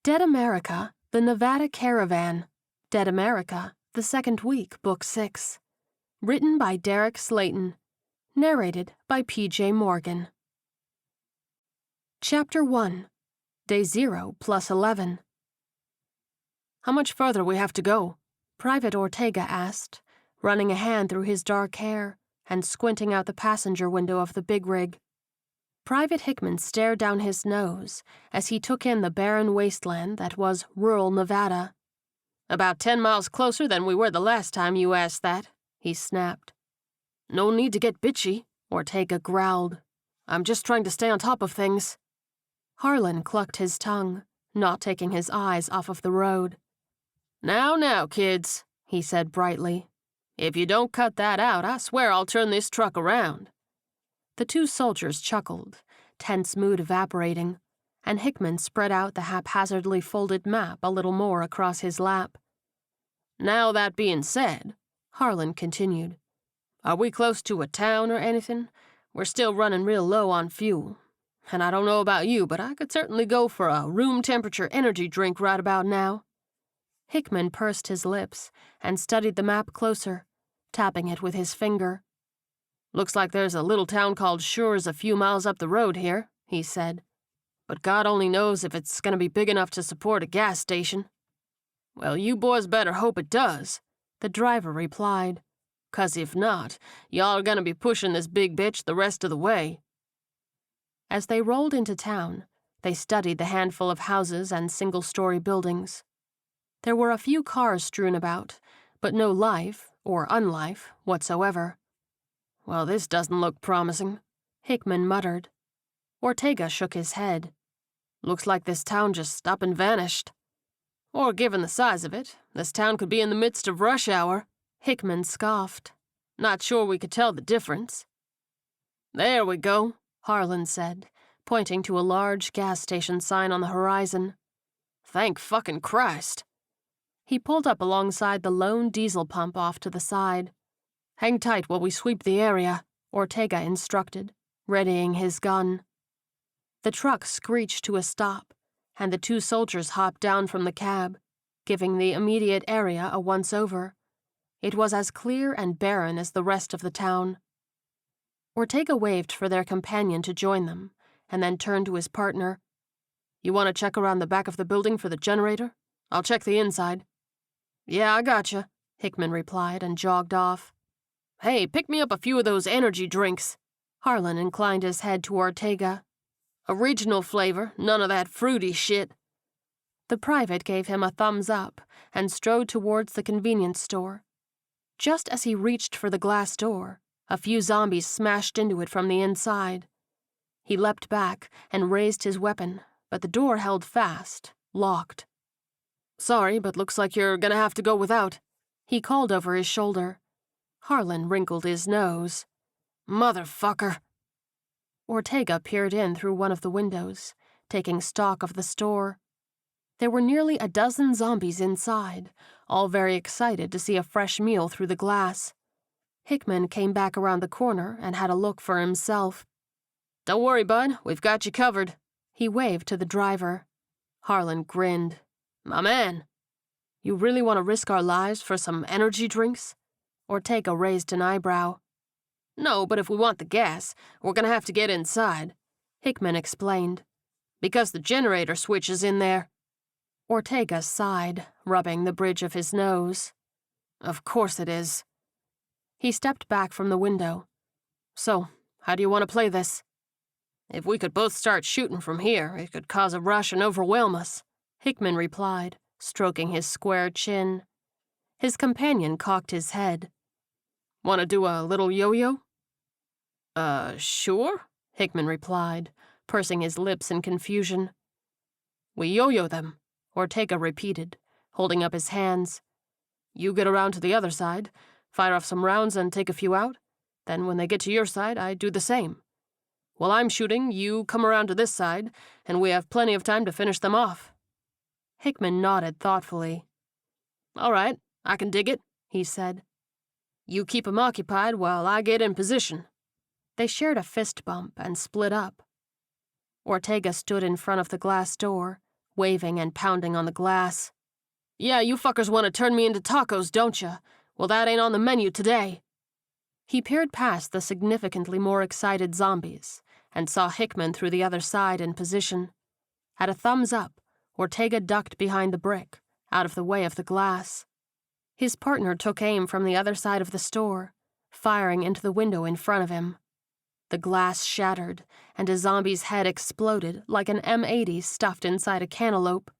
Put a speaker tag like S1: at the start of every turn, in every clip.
S1: Dead America, The Nevada Caravan. Dead America, The Second Week, Book 6. Written by Derek Slaton. Narrated by P.J. Morgan. Chapter 1. Day 0 plus 11. "How much further we have to go?" Private Ortega asked, running a hand through his dark hair and squinting out the passenger window of the big rig. Private Hickman stared down his nose as he took in the barren wasteland that was rural Nevada. "About 10 miles closer than we were the last time you asked that," he snapped. "No need to get bitchy," Ortega growled. "I'm just trying to stay on top of things." Harlan clucked his tongue, not taking his eyes off of the road. Now, kids," he said brightly. "If you don't cut that out, I swear I'll turn this truck around." The two soldiers chuckled, tense mood evaporating, and Hickman spread out the haphazardly folded map a little more across his lap. "Now that being said," Harlan continued, "are we close to a town or anything? We're still running real low on fuel. And I don't know about you, but I could certainly go for a room-temperature energy drink right about now." Hickman pursed his lips and studied the map closer, tapping it with his finger. "Looks like there's a little town called Shures a few miles up the road here," he said. "But God only knows if it's going to be big enough to support a gas station." "Well, you boys better hope it does," the driver replied. "'Cause if not, y'all are going to be pushing this big bitch the rest of the way." As they rolled into town, they studied the handful of houses and single-story buildings. There were a few cars strewn about, but no life, or unlife, whatsoever. "Well, this doesn't look promising," Hickman muttered. Ortega shook his head. "Looks like this town just up and vanished." "Or given the size of it, this town could be in the midst of rush hour," Hickman scoffed. "Not sure we could tell the difference." "There we go," Harlan said, pointing to a large gas station sign on the horizon. "Thank fucking Christ." He pulled up alongside the lone diesel pump off to the side. "Hang tight while we sweep the area," Ortega instructed, readying his gun. The truck screeched to a stop, and the two soldiers hopped down from the cab, giving the immediate area a once-over. It was as clear and barren as the rest of the town. Ortega waved for their companion to join them, and then turned to his partner. "You want to check around the back of the building for the generator? I'll check the inside." "Yeah, I gotcha," Hickman replied and jogged off. "Hey, pick me up a few of those energy drinks." Harlan inclined his head to Ortega. "Original flavor, none of that fruity shit." The private gave him a thumbs up and strode towards the convenience store. Just as he reached for the glass door, a few zombies smashed into it from the inside. He leapt back and raised his weapon, but the door held fast, locked. "Sorry, but looks like you're gonna have to go without," he called over his shoulder. Harlan wrinkled his nose. "Motherfucker." Ortega peered in through one of the windows, taking stock of the store. There were nearly a dozen zombies inside, all very excited to see a fresh meal through the glass. Hickman came back around the corner and had a look for himself. "Don't worry, bud, we've got you covered." He waved to the driver. Harlan grinned. "My man." "You really want to risk our lives for some energy drinks?" Ortega raised an eyebrow. "No, but if we want the gas, we're going to have to get inside," Hickman explained. "Because the generator switch is in there." Ortega sighed, rubbing the bridge of his nose. "Of course it is." He stepped back from the window. "So, how do you want to play this?" "If we could both start shooting from here, it could cause a rush and overwhelm us," Hickman replied, stroking his square chin. His companion cocked his head. "Want to do a little yo-yo?" Sure," Hickman replied, pursing his lips in confusion. "We yo-yo them," Ortega repeated, holding up his hands. "You get around to the other side, fire off some rounds and take a few out. Then when they get to your side, I do the same. While I'm shooting, you come around to this side, and we have plenty of time to finish them off." Hickman nodded thoughtfully. "All right, I can dig it," he said. "You keep 'em occupied while I get in position." They shared a fist bump and split up. Ortega stood in front of the glass door, waving and pounding on the glass. "Yeah, you fuckers want to turn me into tacos, don't you? Well, that ain't on the menu today." He peered past the significantly more excited zombies and saw Hickman through the other side in position. At a thumbs up, Ortega ducked behind the brick, out of the way of the glass. His partner took aim from the other side of the store, firing into the window in front of him. The glass shattered, and a zombie's head exploded like an M80 stuffed inside a cantaloupe.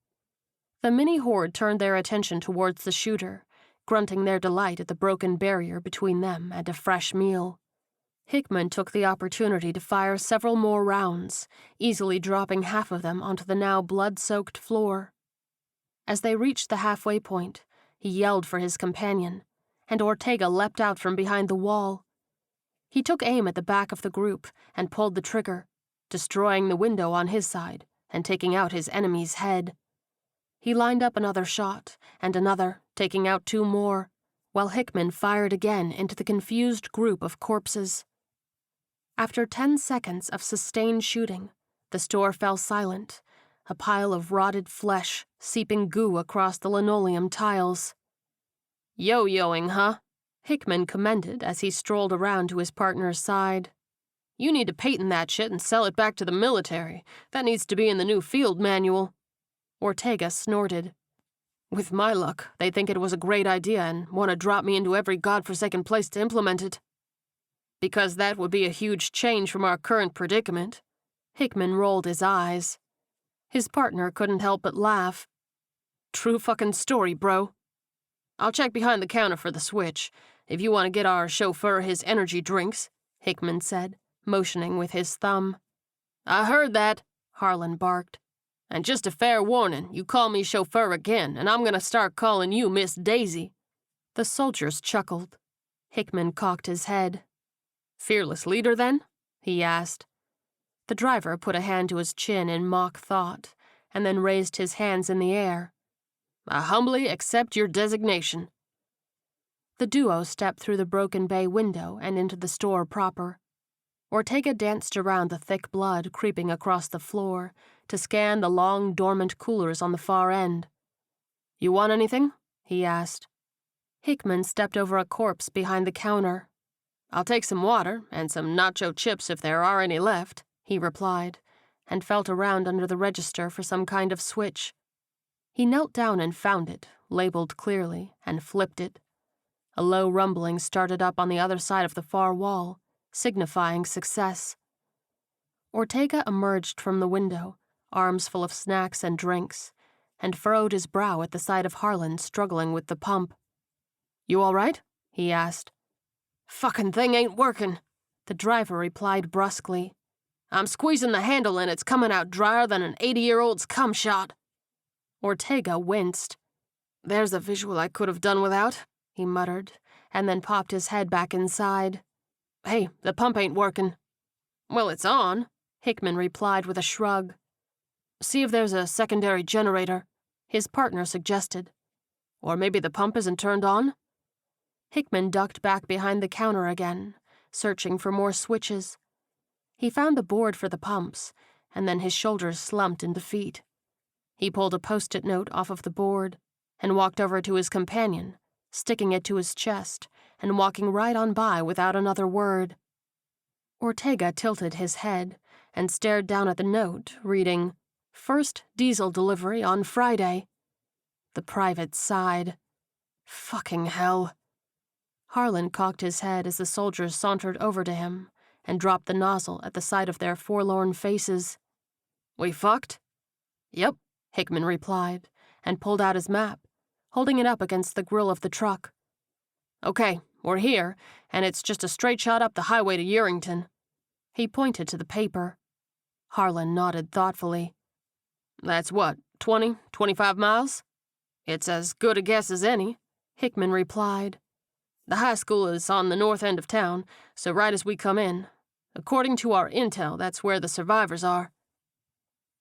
S1: The mini-horde turned their attention towards the shooter, grunting their delight at the broken barrier between them and a fresh meal. Hickman took the opportunity to fire several more rounds, easily dropping half of them onto the now blood-soaked floor. As they reached the halfway point, he yelled for his companion, and Ortega leapt out from behind the wall. He took aim at the back of the group and pulled the trigger, destroying the window on his side and taking out his enemy's head. He lined up another shot, and another, taking out 2 more, while Hickman fired again into the confused group of corpses. After 10 seconds of sustained shooting, the store fell silent, a pile of rotted flesh seeping goo across the linoleum tiles. "Yo-yoing, huh?" Hickman commended as he strolled around to his partner's side. "You need to patent that shit and sell it back to the military. That needs to be in the new field manual." Ortega snorted. "With my luck, they think it was a great idea and want to drop me into every godforsaken place to implement it." "Because that would be a huge change from our current predicament." Hickman rolled his eyes. His partner couldn't help but laugh. "True fucking story, bro. I'll check behind the counter for the switch, if you want to get our chauffeur his energy drinks," Hickman said, motioning with his thumb. "I heard that," Harlan barked. "And just a fair warning, you call me chauffeur again, and I'm gonna start calling you Miss Daisy." The soldiers chuckled. Hickman cocked his head. "Fearless leader, then?" he asked. The driver put a hand to his chin in mock thought, and then raised his hands in the air. "I humbly accept your designation." The duo stepped through the broken bay window and into the store proper. Ortega danced around the thick blood creeping across the floor to scan the long, dormant coolers on the far end. "You want anything?" he asked. Hickman stepped over a corpse behind the counter. "I'll take some water and some nacho chips if there are any left," he replied, and felt around under the register for some kind of switch. He knelt down and found it, labeled clearly, and flipped it. A low rumbling started up on the other side of the far wall, signifying success. Ortega emerged from the window, arms full of snacks and drinks, and furrowed his brow at the sight of Harlan struggling with the pump. "You all right?" he asked. "Fucking thing ain't working," the driver replied brusquely. "I'm squeezing the handle and it's coming out drier than an 80-year-old's cum shot." Ortega winced. "There's a visual I could have done without," he muttered, and then popped his head back inside. "Hey, the pump ain't working." "Well, it's on," Hickman replied with a shrug. "See if there's a secondary generator," his partner suggested. "Or maybe the pump isn't turned on?" Hickman ducked back behind the counter again, searching for more switches. He found the board for the pumps, and then his shoulders slumped in defeat. He pulled a Post-it note off of the board and walked over to his companion, sticking it to his chest and walking right on by without another word. Ortega tilted his head and stared down at the note, reading, "First diesel delivery on Friday." The private sighed. "Fucking hell." Harlan cocked his head as the soldiers sauntered over to him and dropped the nozzle at the sight of their forlorn faces. "We fucked?" "Yep," Hickman replied, and pulled out his map, holding it up against the grill of the truck. "Okay, we're here, and it's just a straight shot up the highway to Urington." He pointed to the paper. Harlan nodded thoughtfully. "That's what, 20, 25 miles?" "It's as good a guess as any," Hickman replied. "The high school is on the north end of town, so right as we come in. According to our intel, that's where the survivors are."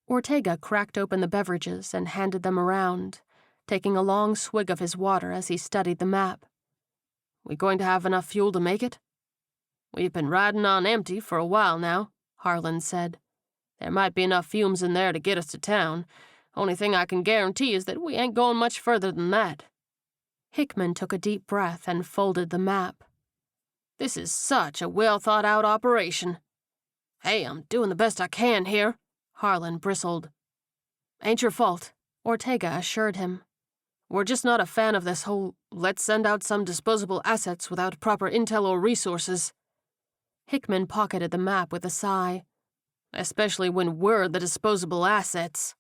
S1: Ortega cracked open the beverages and handed them around, taking a long swig of his water as he studied the map. "We going to have enough fuel to make it?" "We've been riding on empty for a while now," Harlan said. "There might be enough fumes in there to get us to town, Only thing I can guarantee is that we ain't going much further than that." Hickman took a deep breath and folded the map. "This is such a well-thought-out operation." "Hey, I'm doing the best I can here," Harlan bristled. "Ain't your fault," Ortega assured him. "We're just not a fan of this whole, let's send out some disposable assets without proper intel or resources." Hickman pocketed the map with a sigh. "Especially when we're the disposable assets."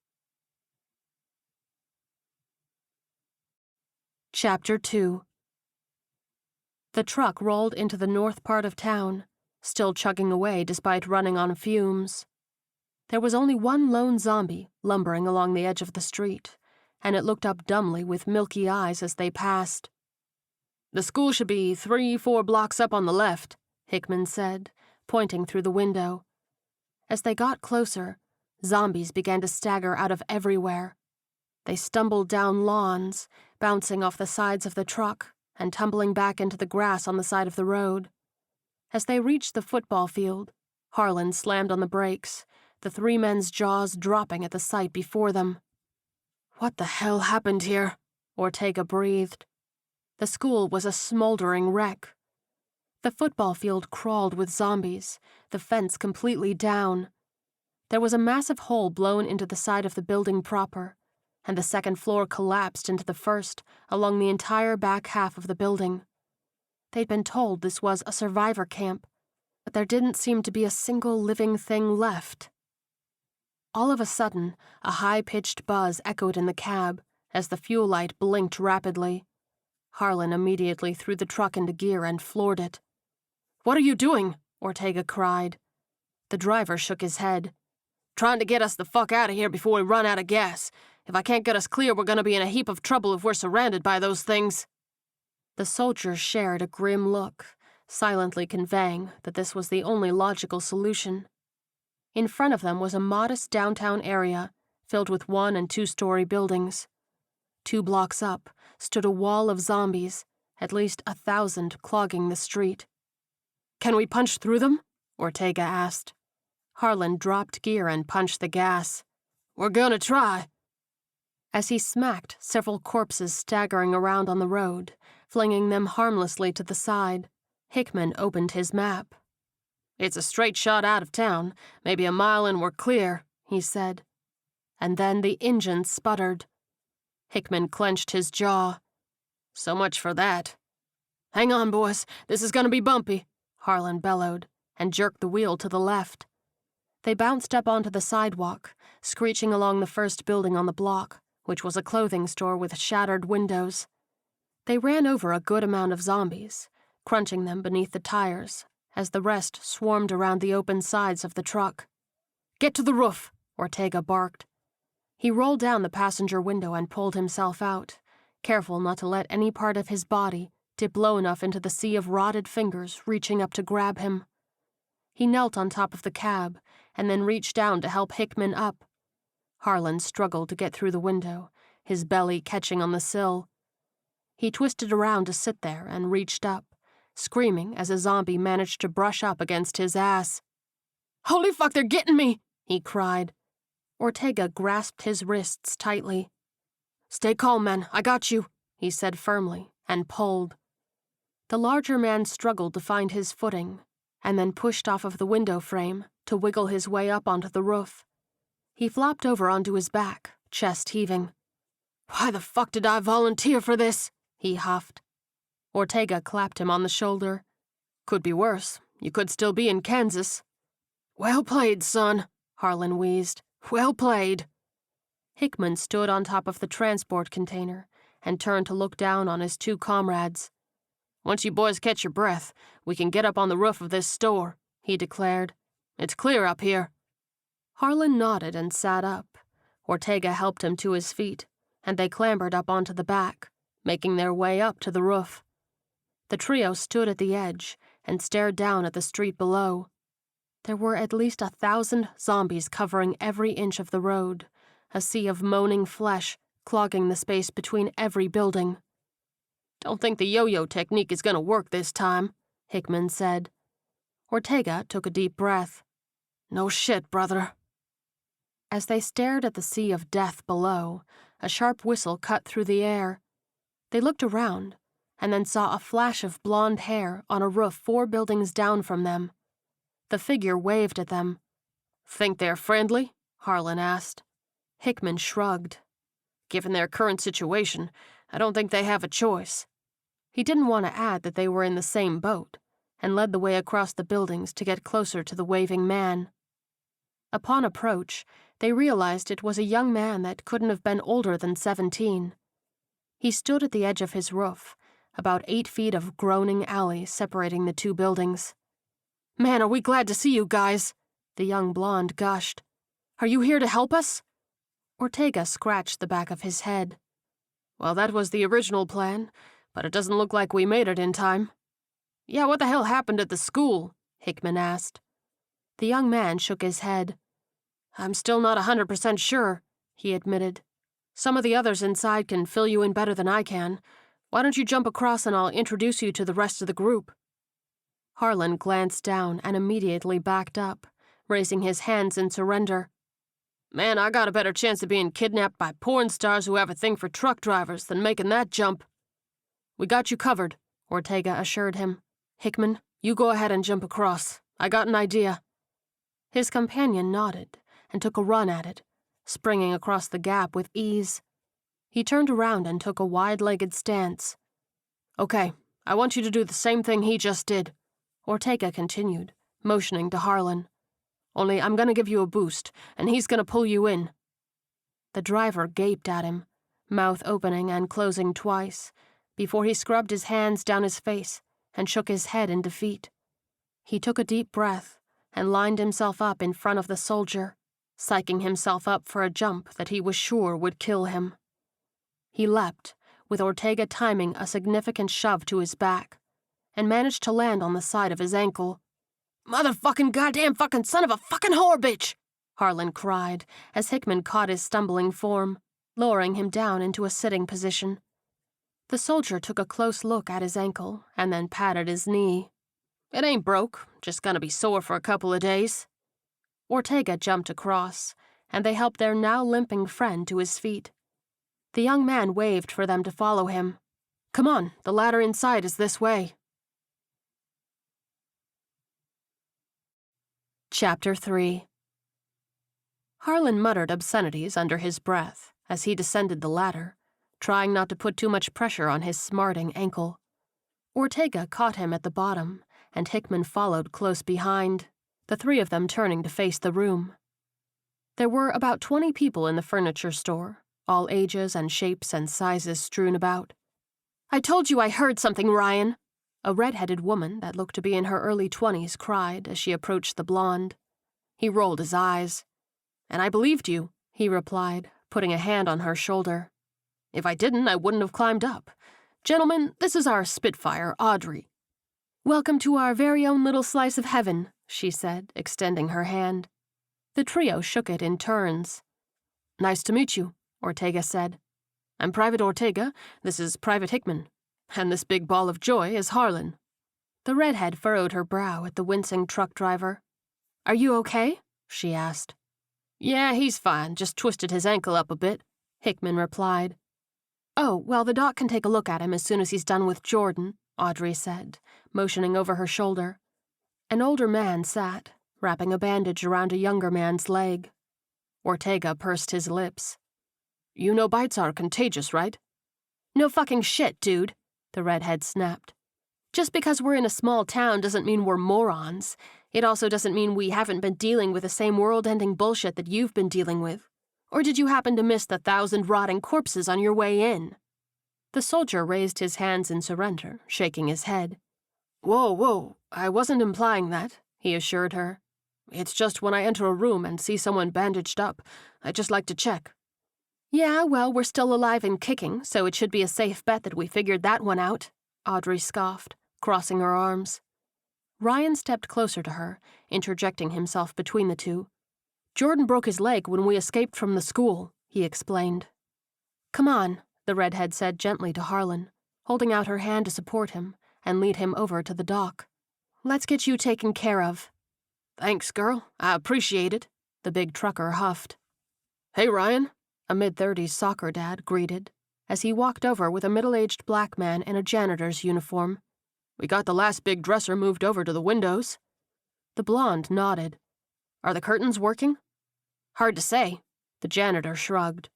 S1: Chapter 2. The truck rolled into the north part of town, still chugging away despite running on fumes. There was only one lone zombie lumbering along the edge of the street, and it looked up dumbly with milky eyes as they passed. "The school should be 3-4 blocks up on the left," Hickman said, pointing through the window. As they got closer, zombies began to stagger out of everywhere. They stumbled down lawns, bouncing off the sides of the truck and tumbling back into the grass on the side of the road. As they reached the football field, Harlan slammed on the brakes, the three men's jaws dropping at the sight before them. "What the hell happened here?" Ortega breathed. The school was a smoldering wreck. The football field crawled with zombies, the fence completely down. There was a massive hole blown into the side of the building proper, and the second floor collapsed into the first along the entire back half of the building. They'd been told this was a survivor camp, but there didn't seem to be a single living thing left. All of a sudden, a high-pitched buzz echoed in the cab as the fuel light blinked rapidly. Harlan immediately threw the truck into gear and floored it. "What are you doing?" Ortega cried. The driver shook his head. "Trying to get us the fuck out of here before we run out of gas. If I can't get us clear, we're gonna be in a heap of trouble if we're surrounded by those things." The soldiers shared a grim look, silently conveying that this was the only logical solution. In front of them was a modest downtown area filled with 1- and 2-story buildings. 2 blocks up stood a wall of zombies, at least 1,000 clogging the street. "Can we punch through them?" Ortega asked. Harlan dropped gear and punched the gas. "We're gonna try." As he smacked several corpses staggering around on the road, flinging them harmlessly to the side, Hickman opened his map. "It's a straight shot out of town, maybe a mile and we're clear," he said. And then the engine sputtered. Hickman clenched his jaw. "So much for that." "Hang on, boys, this is gonna be bumpy," Harlan bellowed, and jerked the wheel to the left. They bounced up onto the sidewalk, screeching along the first building on the block, which was a clothing store with shattered windows. They ran over a good amount of zombies, crunching them beneath the tires, as the rest swarmed around the open sides of the truck. "Get to the roof," Ortega barked. He rolled down the passenger window and pulled himself out, careful not to let any part of his body dip low enough into the sea of rotted fingers reaching up to grab him. He knelt on top of the cab and then reached down to help Hickman up. Harlan struggled to get through the window, his belly catching on the sill. He twisted around to sit there and reached up, screaming as a zombie managed to brush up against his ass. "Holy fuck, they're getting me!" he cried. Ortega grasped his wrists tightly. "Stay calm, man, I got you," he said firmly, and pulled. The larger man struggled to find his footing, and then pushed off of the window frame to wiggle his way up onto the roof. He flopped over onto his back, chest heaving. "Why the fuck did I volunteer for this?" he huffed. Ortega clapped him on the shoulder. "Could be worse. You could still be in Kansas." "Well played, son," Harlan wheezed. "Well played." Hickman stood on top of the transport container and turned to look down on his 2 comrades. "Once you boys catch your breath, we can get up on the roof of this store," he declared. "It's clear up here." Harlan nodded and sat up. Ortega helped him to his feet, and they clambered up onto the back, making their way up to the roof. The trio stood at the edge and stared down at the street below. There were at least 1,000 zombies covering every inch of the road, a sea of moaning flesh clogging the space between every building. "Don't think the yo-yo technique is going to work this time," Hickman said. Ortega took a deep breath. "No shit, brother." As they stared at the sea of death below, a sharp whistle cut through the air. They looked around, and then saw a flash of blonde hair on a roof 4 buildings down from them. The figure waved at them. "Think they're friendly?" Harlan asked. Hickman shrugged. "Given their current situation, I don't think they have a choice." He didn't want to add that they were in the same boat, and led the way across the buildings to get closer to the waving man. Upon approach, they realized it was a young man that couldn't have been older than 17. He stood at the edge of his roof, about 8 feet of groaning alley separating the 2 buildings. "Man, are we glad to see you guys," the young blonde gushed. "Are you here to help us?" Ortega scratched the back of his head. "Well, that was the original plan, but it doesn't look like we made it in time." "Yeah, what the hell happened at the school?" Hickman asked. The young man shook his head. "I'm still not 100% sure," he admitted. "Some of the others inside can fill you in better than I can. Why don't you jump across and I'll introduce you to the rest of the group?" Harlan glanced down and immediately backed up, raising his hands in surrender. "Man, I got a better chance of being kidnapped by porn stars who have a thing for truck drivers than making that jump." "We got you covered," Ortega assured him. "Hickman, you go ahead and jump across. I got an idea." His companion nodded and took a run at it, springing across the gap with ease. He turned around and took a wide-legged stance. "Okay, I want you to do the same thing he just did," Ortega continued, motioning to Harlan. "Only I'm gonna give you a boost, and he's gonna pull you in." The driver gaped at him, mouth opening and closing twice, before he scrubbed his hands down his face and shook his head in defeat. He took a deep breath and lined himself up in front of the soldier, psyching himself up for a jump that he was sure would kill him. He leapt, with Ortega timing a significant shove to his back, and managed to land on the side of his ankle. "Motherfucking goddamn fucking son of a fucking whore bitch!" Harlan cried as Hickman caught his stumbling form, lowering him down into a sitting position. The soldier took a close look at his ankle and then patted his knee. "It ain't broke, just gonna be sore for a couple of days." Ortega jumped across, and they helped their now limping friend to his feet. The young man waved for them to follow him. "Come on, the ladder inside is this way." Chapter 3. Harlan muttered obscenities under his breath as he descended the ladder, trying not to put too much pressure on his smarting ankle. Ortega caught him at the bottom, and Hickman followed close behind, the 3 of them turning to face the room. There were about 20 people in the furniture store, all ages and shapes and sizes strewn about. "I told you I heard something, Ryan!" A red-headed woman that looked to be in her early 20s cried as she approached the blonde. He rolled his eyes. "And I believed you," he replied, putting a hand on her shoulder. "If I didn't, I wouldn't have climbed up. Gentlemen, this is our Spitfire, Audrey." "Welcome to our very own little slice of heaven," she said, extending her hand. The trio shook it in turns. "Nice to meet you," Ortega said. "I'm Private Ortega, this is Private Hickman, and this big ball of joy is Harlan." The redhead furrowed her brow at the wincing truck driver. "Are you okay?" she asked. "Yeah, he's fine, just twisted his ankle up a bit," Hickman replied. "Oh, well, the doc can take a look at him as soon as he's done with Jordan," Audrey said, motioning over her shoulder. An older man sat, wrapping a bandage around a younger man's leg. Ortega pursed his lips. "You know bites are contagious, right?" "No fucking shit, dude," the redhead snapped. "Just because we're in a small town doesn't mean we're morons. It also doesn't mean we haven't been dealing with the same world-ending bullshit that you've been dealing with. Or did you happen to miss the 1,000 rotting corpses on your way in?" The soldier raised his hands in surrender, shaking his head. Whoa, I wasn't implying that," he assured her. "It's just when I enter a room and see someone bandaged up, I just like to check." "Yeah, well, we're still alive and kicking, so it should be a safe bet that we figured that one out," Audrey scoffed, crossing her arms. Ryan stepped closer to her, interjecting himself between the two. "Jordan broke his leg when we escaped from the school," he explained. "Come on," the redhead said gently to Harlan, holding out her hand to support him and lead him over to the dock. "Let's get you taken care of." "Thanks, girl. I appreciate it," the big trucker huffed. "Hey, Ryan," a mid-30s soccer dad greeted, as he walked over with a middle-aged black man in a janitor's uniform. "We got the last big dresser moved over to the windows." The blonde nodded. "Are the curtains working?" "Hard to say." The janitor shrugged.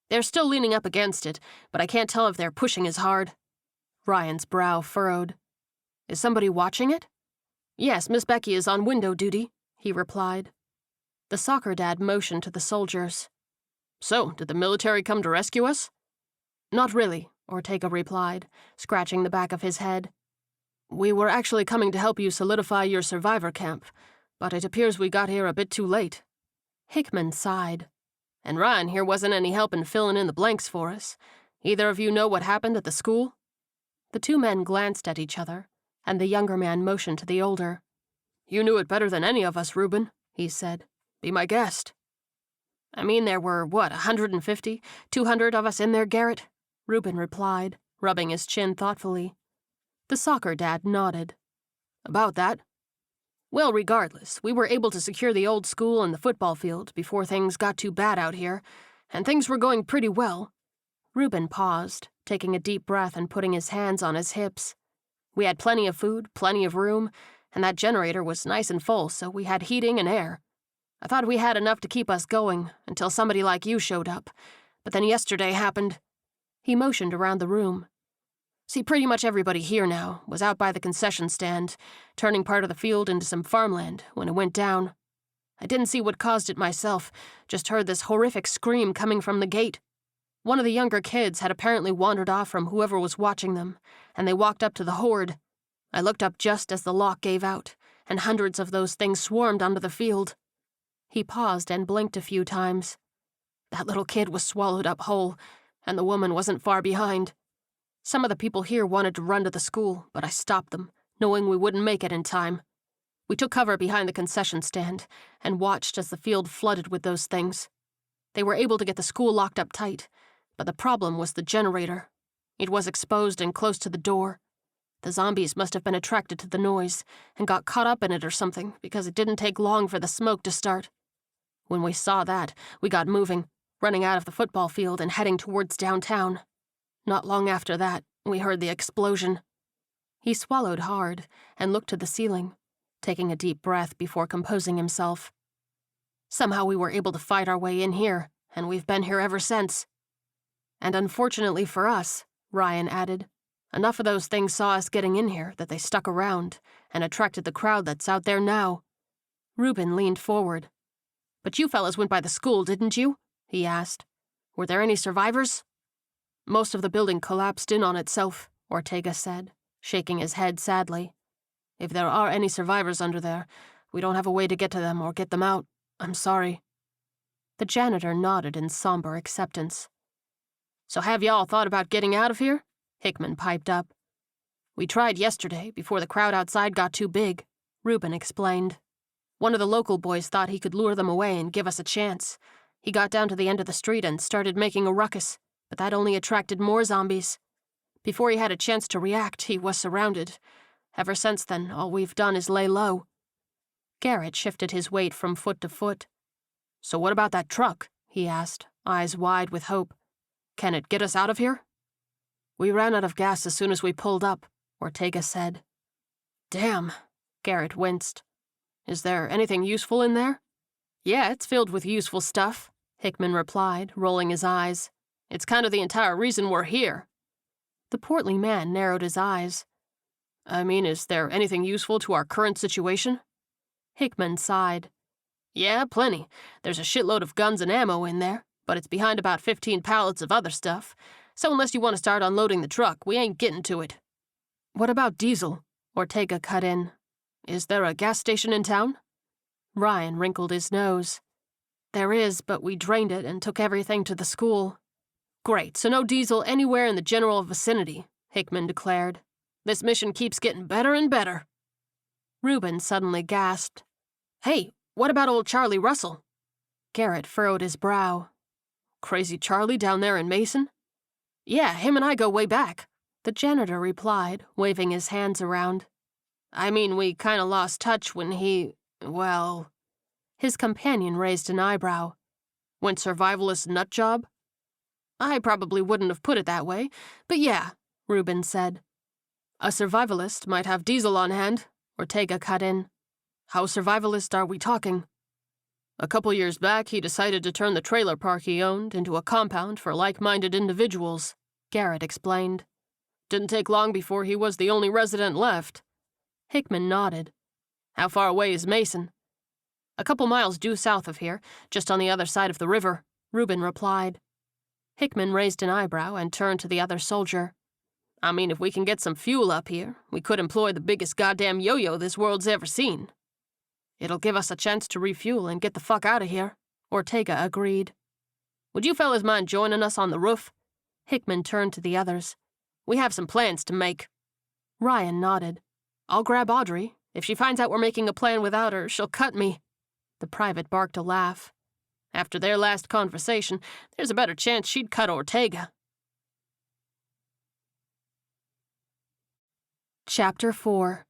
S1: "They're still leaning up against it, but I can't tell if they're pushing as hard." Ryan's brow furrowed. "Is somebody watching it?" "Yes, Miss Becky is on window duty," he replied. The soccer dad motioned to the soldiers. "So, did the military come to rescue us?" "Not really," Ortega replied, scratching the back of his head. "We were actually coming to help you solidify your survivor camp, but it appears we got here a bit too late." Hickman sighed. "And Ryan here wasn't any help in filling in the blanks for us. Either of you know what happened at the school?" The two men glanced at each other, and the younger man motioned to the older. "You knew it better than any of us, Reuben," he said. "Be my guest." "I mean, there were, 150, 200 of us in there, Garrett?" Reuben replied, rubbing his chin thoughtfully. The soccer dad nodded. "About that." "Well, regardless, we were able to secure the old school and the football field before things got too bad out here, and things were going pretty well." Reuben paused, taking a deep breath and putting his hands on his hips. "We had plenty of food, plenty of room, and that generator was nice and full, so we had heating and air. I thought we had enough to keep us going until somebody like you showed up, but then yesterday happened." He motioned around the room. "See, pretty much everybody here now was out by the concession stand, turning part of the field into some farmland when it went down. I didn't see what caused it myself, just heard this horrific scream coming from the gate. One of the younger kids had apparently wandered off from whoever was watching them, and they walked up to the horde. I looked up just as the lock gave out, and hundreds of those things swarmed onto the field." He paused and blinked a few times. "That little kid was swallowed up whole, and the woman wasn't far behind. Some of the people here wanted to run to the school, but I stopped them, knowing we wouldn't make it in time. We took cover behind the concession stand and watched as the field flooded with those things. They were able to get the school locked up tight, but the problem was the generator. It was exposed and close to the door. The zombies must have been attracted to the noise and got caught up in it or something because it didn't take long for the smoke to start. When we saw that, we got moving, running out of the football field and heading towards downtown. Not long after that, we heard the explosion." He swallowed hard and looked to the ceiling, taking a deep breath before composing himself. "Somehow we were able to fight our way in here, and we've been here ever since." "And unfortunately for us," Ryan added, "enough of those things saw us getting in here that they stuck around and attracted the crowd that's out there now." Reuben leaned forward. "But you fellas went by the school, didn't you?" he asked. "Were there any survivors?" "Most of the building collapsed in on itself," Ortega said, shaking his head sadly. "If there are any survivors under there, we don't have a way to get to them or get them out. I'm sorry." The janitor nodded in somber acceptance. "So have y'all thought about getting out of here?" Hickman piped up. "We tried yesterday, before the crowd outside got too big," Reuben explained. "One of the local boys thought he could lure them away and give us a chance. He got down to the end of the street and started making a ruckus, but that only attracted more zombies. Before he had a chance to react, he was surrounded. Ever since then, all we've done is lay low." Garrett shifted his weight from foot to foot. "So what about that truck?" he asked, eyes wide with hope. "Can it get us out of here?" "We ran out of gas as soon as we pulled up," Ortega said. "Damn," Garrett winced. "Is there anything useful in there?" "Yeah, it's filled with useful stuff," Hickman replied, rolling his eyes. "It's kind of the entire reason we're here." The portly man narrowed his eyes. "I mean, is there anything useful to our current situation?" Hickman sighed. "Yeah, plenty. There's a shitload of guns and ammo in there, but it's behind about 15 pallets of other stuff. So unless you want to start unloading the truck, we ain't getting to it." "What about diesel?" Ortega cut in. "Is there a gas station in town?" Ryan wrinkled his nose. "There is, but we drained it and took everything to the school." "Great, so no diesel anywhere in the general vicinity," Hickman declared. "This mission keeps getting better and better." Reuben suddenly gasped. "Hey, what about old Charlie Russell?" Garrett furrowed his brow. "Crazy Charlie down there in Mason?" "Yeah, him and I go way back," the janitor replied, waving his hands around. "I mean, we kinda lost touch when he, well..." His companion raised an eyebrow. Went survivalist nut job? I probably wouldn't have put it that way, but yeah, Reuben said. A survivalist might have diesel on hand, Ortega cut in. How survivalist are we talking? A couple years back, he decided to turn the trailer park he owned into a compound for like-minded individuals, Garrett explained. Didn't take long before he was the only resident left. Hickman nodded. How far away is Mason? A couple miles due south of here, just on the other side of the river, Reuben replied. Hickman raised an eyebrow and turned to the other soldier. I mean, if we can get some fuel up here, we could employ the biggest goddamn yo-yo this world's ever seen. It'll give us a chance to refuel and get the fuck out of here, Ortega agreed. Would you fellas mind joining us on the roof? Hickman turned to the others. We have some plans to make. Ryan nodded. I'll grab Audrey. If she finds out we're making a plan without her, she'll cut me. The private barked a laugh. After their last conversation, there's a better chance she'd cut Ortega. Chapter 4.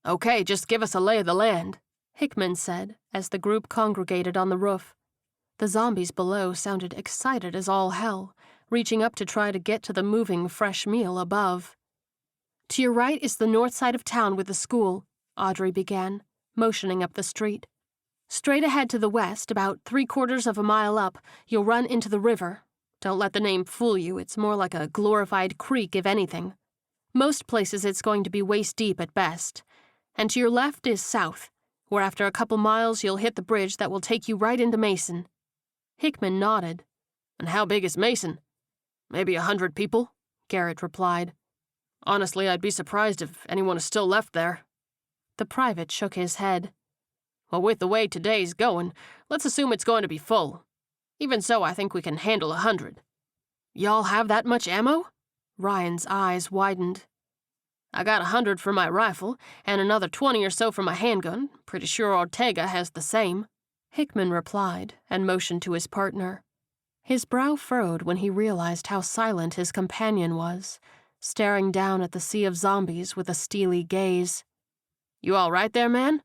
S1: Okay, just give us a lay of the land, Hickman said as the group congregated on the roof. The zombies below sounded excited as all hell, reaching up to try to get to the moving fresh meal above. To your right is the north side of town with the school, Audrey began, motioning up the street. Straight ahead to the west, about 3/4 of a mile up, you'll run into the river. Don't let the name fool you, it's more like a glorified creek if anything. Most places it's going to be waist-deep at best. And to your left is south, where after a couple miles you'll hit the bridge that will take you right into Mason. Hickman nodded. And how big is Mason? Maybe 100 people, Garrett replied. Honestly, I'd be surprised if anyone is still left there. The private shook his head. Well, with the way today's going, let's assume it's going to be full. Even so, I think we can handle 100. Y'all have that much ammo? Ryan's eyes widened. I got 100 for my rifle, and another 20 or so for my handgun. Pretty sure Ortega has the same. Hickman replied, and motioned to his partner. His brow furrowed when he realized how silent his companion was, staring down at the sea of zombies with a steely gaze. You all right there, man?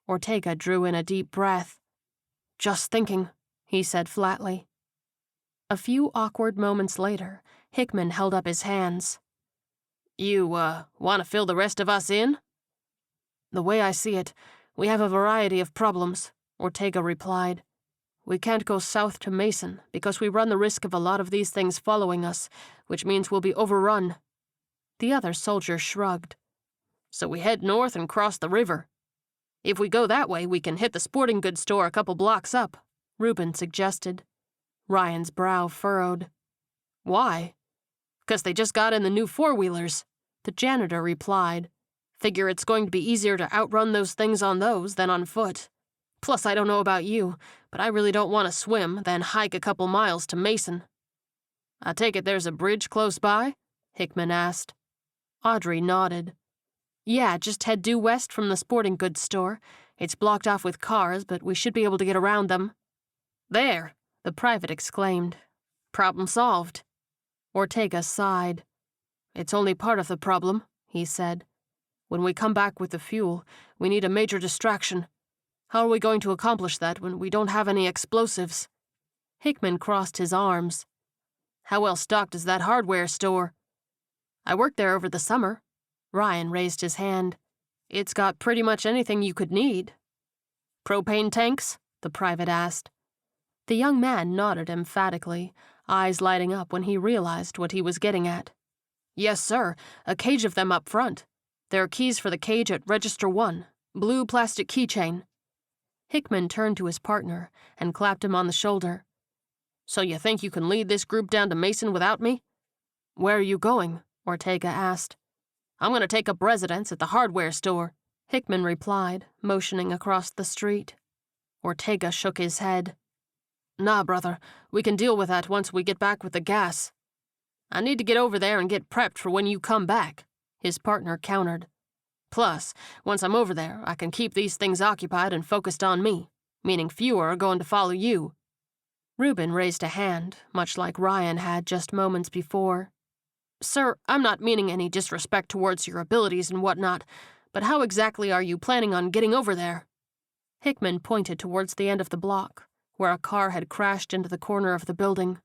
S1: Ortega drew in a deep breath. Just thinking, he said flatly. A few awkward moments later, Hickman held up his hands. You, want to fill the rest of us in? The way I see it, we have a variety of problems, Ortega replied. We can't go south to Mason because we run the risk of a lot of these things following us, which means we'll be overrun. The other soldier shrugged. So we head north and cross the river. If we go that way, we can hit the sporting goods store a couple blocks up, Reuben suggested. Ryan's brow furrowed. Why? 'Cause they just got in the new four-wheelers, the janitor replied. Figure it's going to be easier to outrun those things on those than on foot. Plus, I don't know about you, but I really don't want to swim, then hike a couple miles to Mason. I take it there's a bridge close by? Hickman asked. Audrey nodded. Yeah, just head due west from the sporting goods store. It's blocked off with cars, but we should be able to get around them. There, the private exclaimed. Problem solved. Ortega sighed. It's only part of the problem, he said. When we come back with the fuel, we need a major distraction. How are we going to accomplish that when we don't have any explosives? Hickman crossed his arms. How well stocked is that hardware store? I worked there over the summer. Ryan raised his hand. It's got pretty much anything you could need. Propane tanks? The private asked. The young man nodded emphatically, eyes lighting up when he realized what he was getting at. Yes, sir, a cage of them up front. There are keys for the cage at Register 1, blue plastic keychain. Hickman turned to his partner and clapped him on the shoulder. So you think you can lead this group down to Mason without me? Where are you going? Ortega asked. I'm going to take up residence at the hardware store, Hickman replied, motioning across the street. Ortega shook his head. Nah, brother, we can deal with that once we get back with the gas. I need to get over there and get prepped for when you come back, his partner countered. Plus, once I'm over there, I can keep these things occupied and focused on me, meaning fewer are going to follow you. Reuben raised a hand, much like Ryan had just moments before. Sir, I'm not meaning any disrespect towards your abilities and whatnot, but how exactly are you planning on getting over there? Hickman pointed towards the end of the block, where a car had crashed into the corner of the building.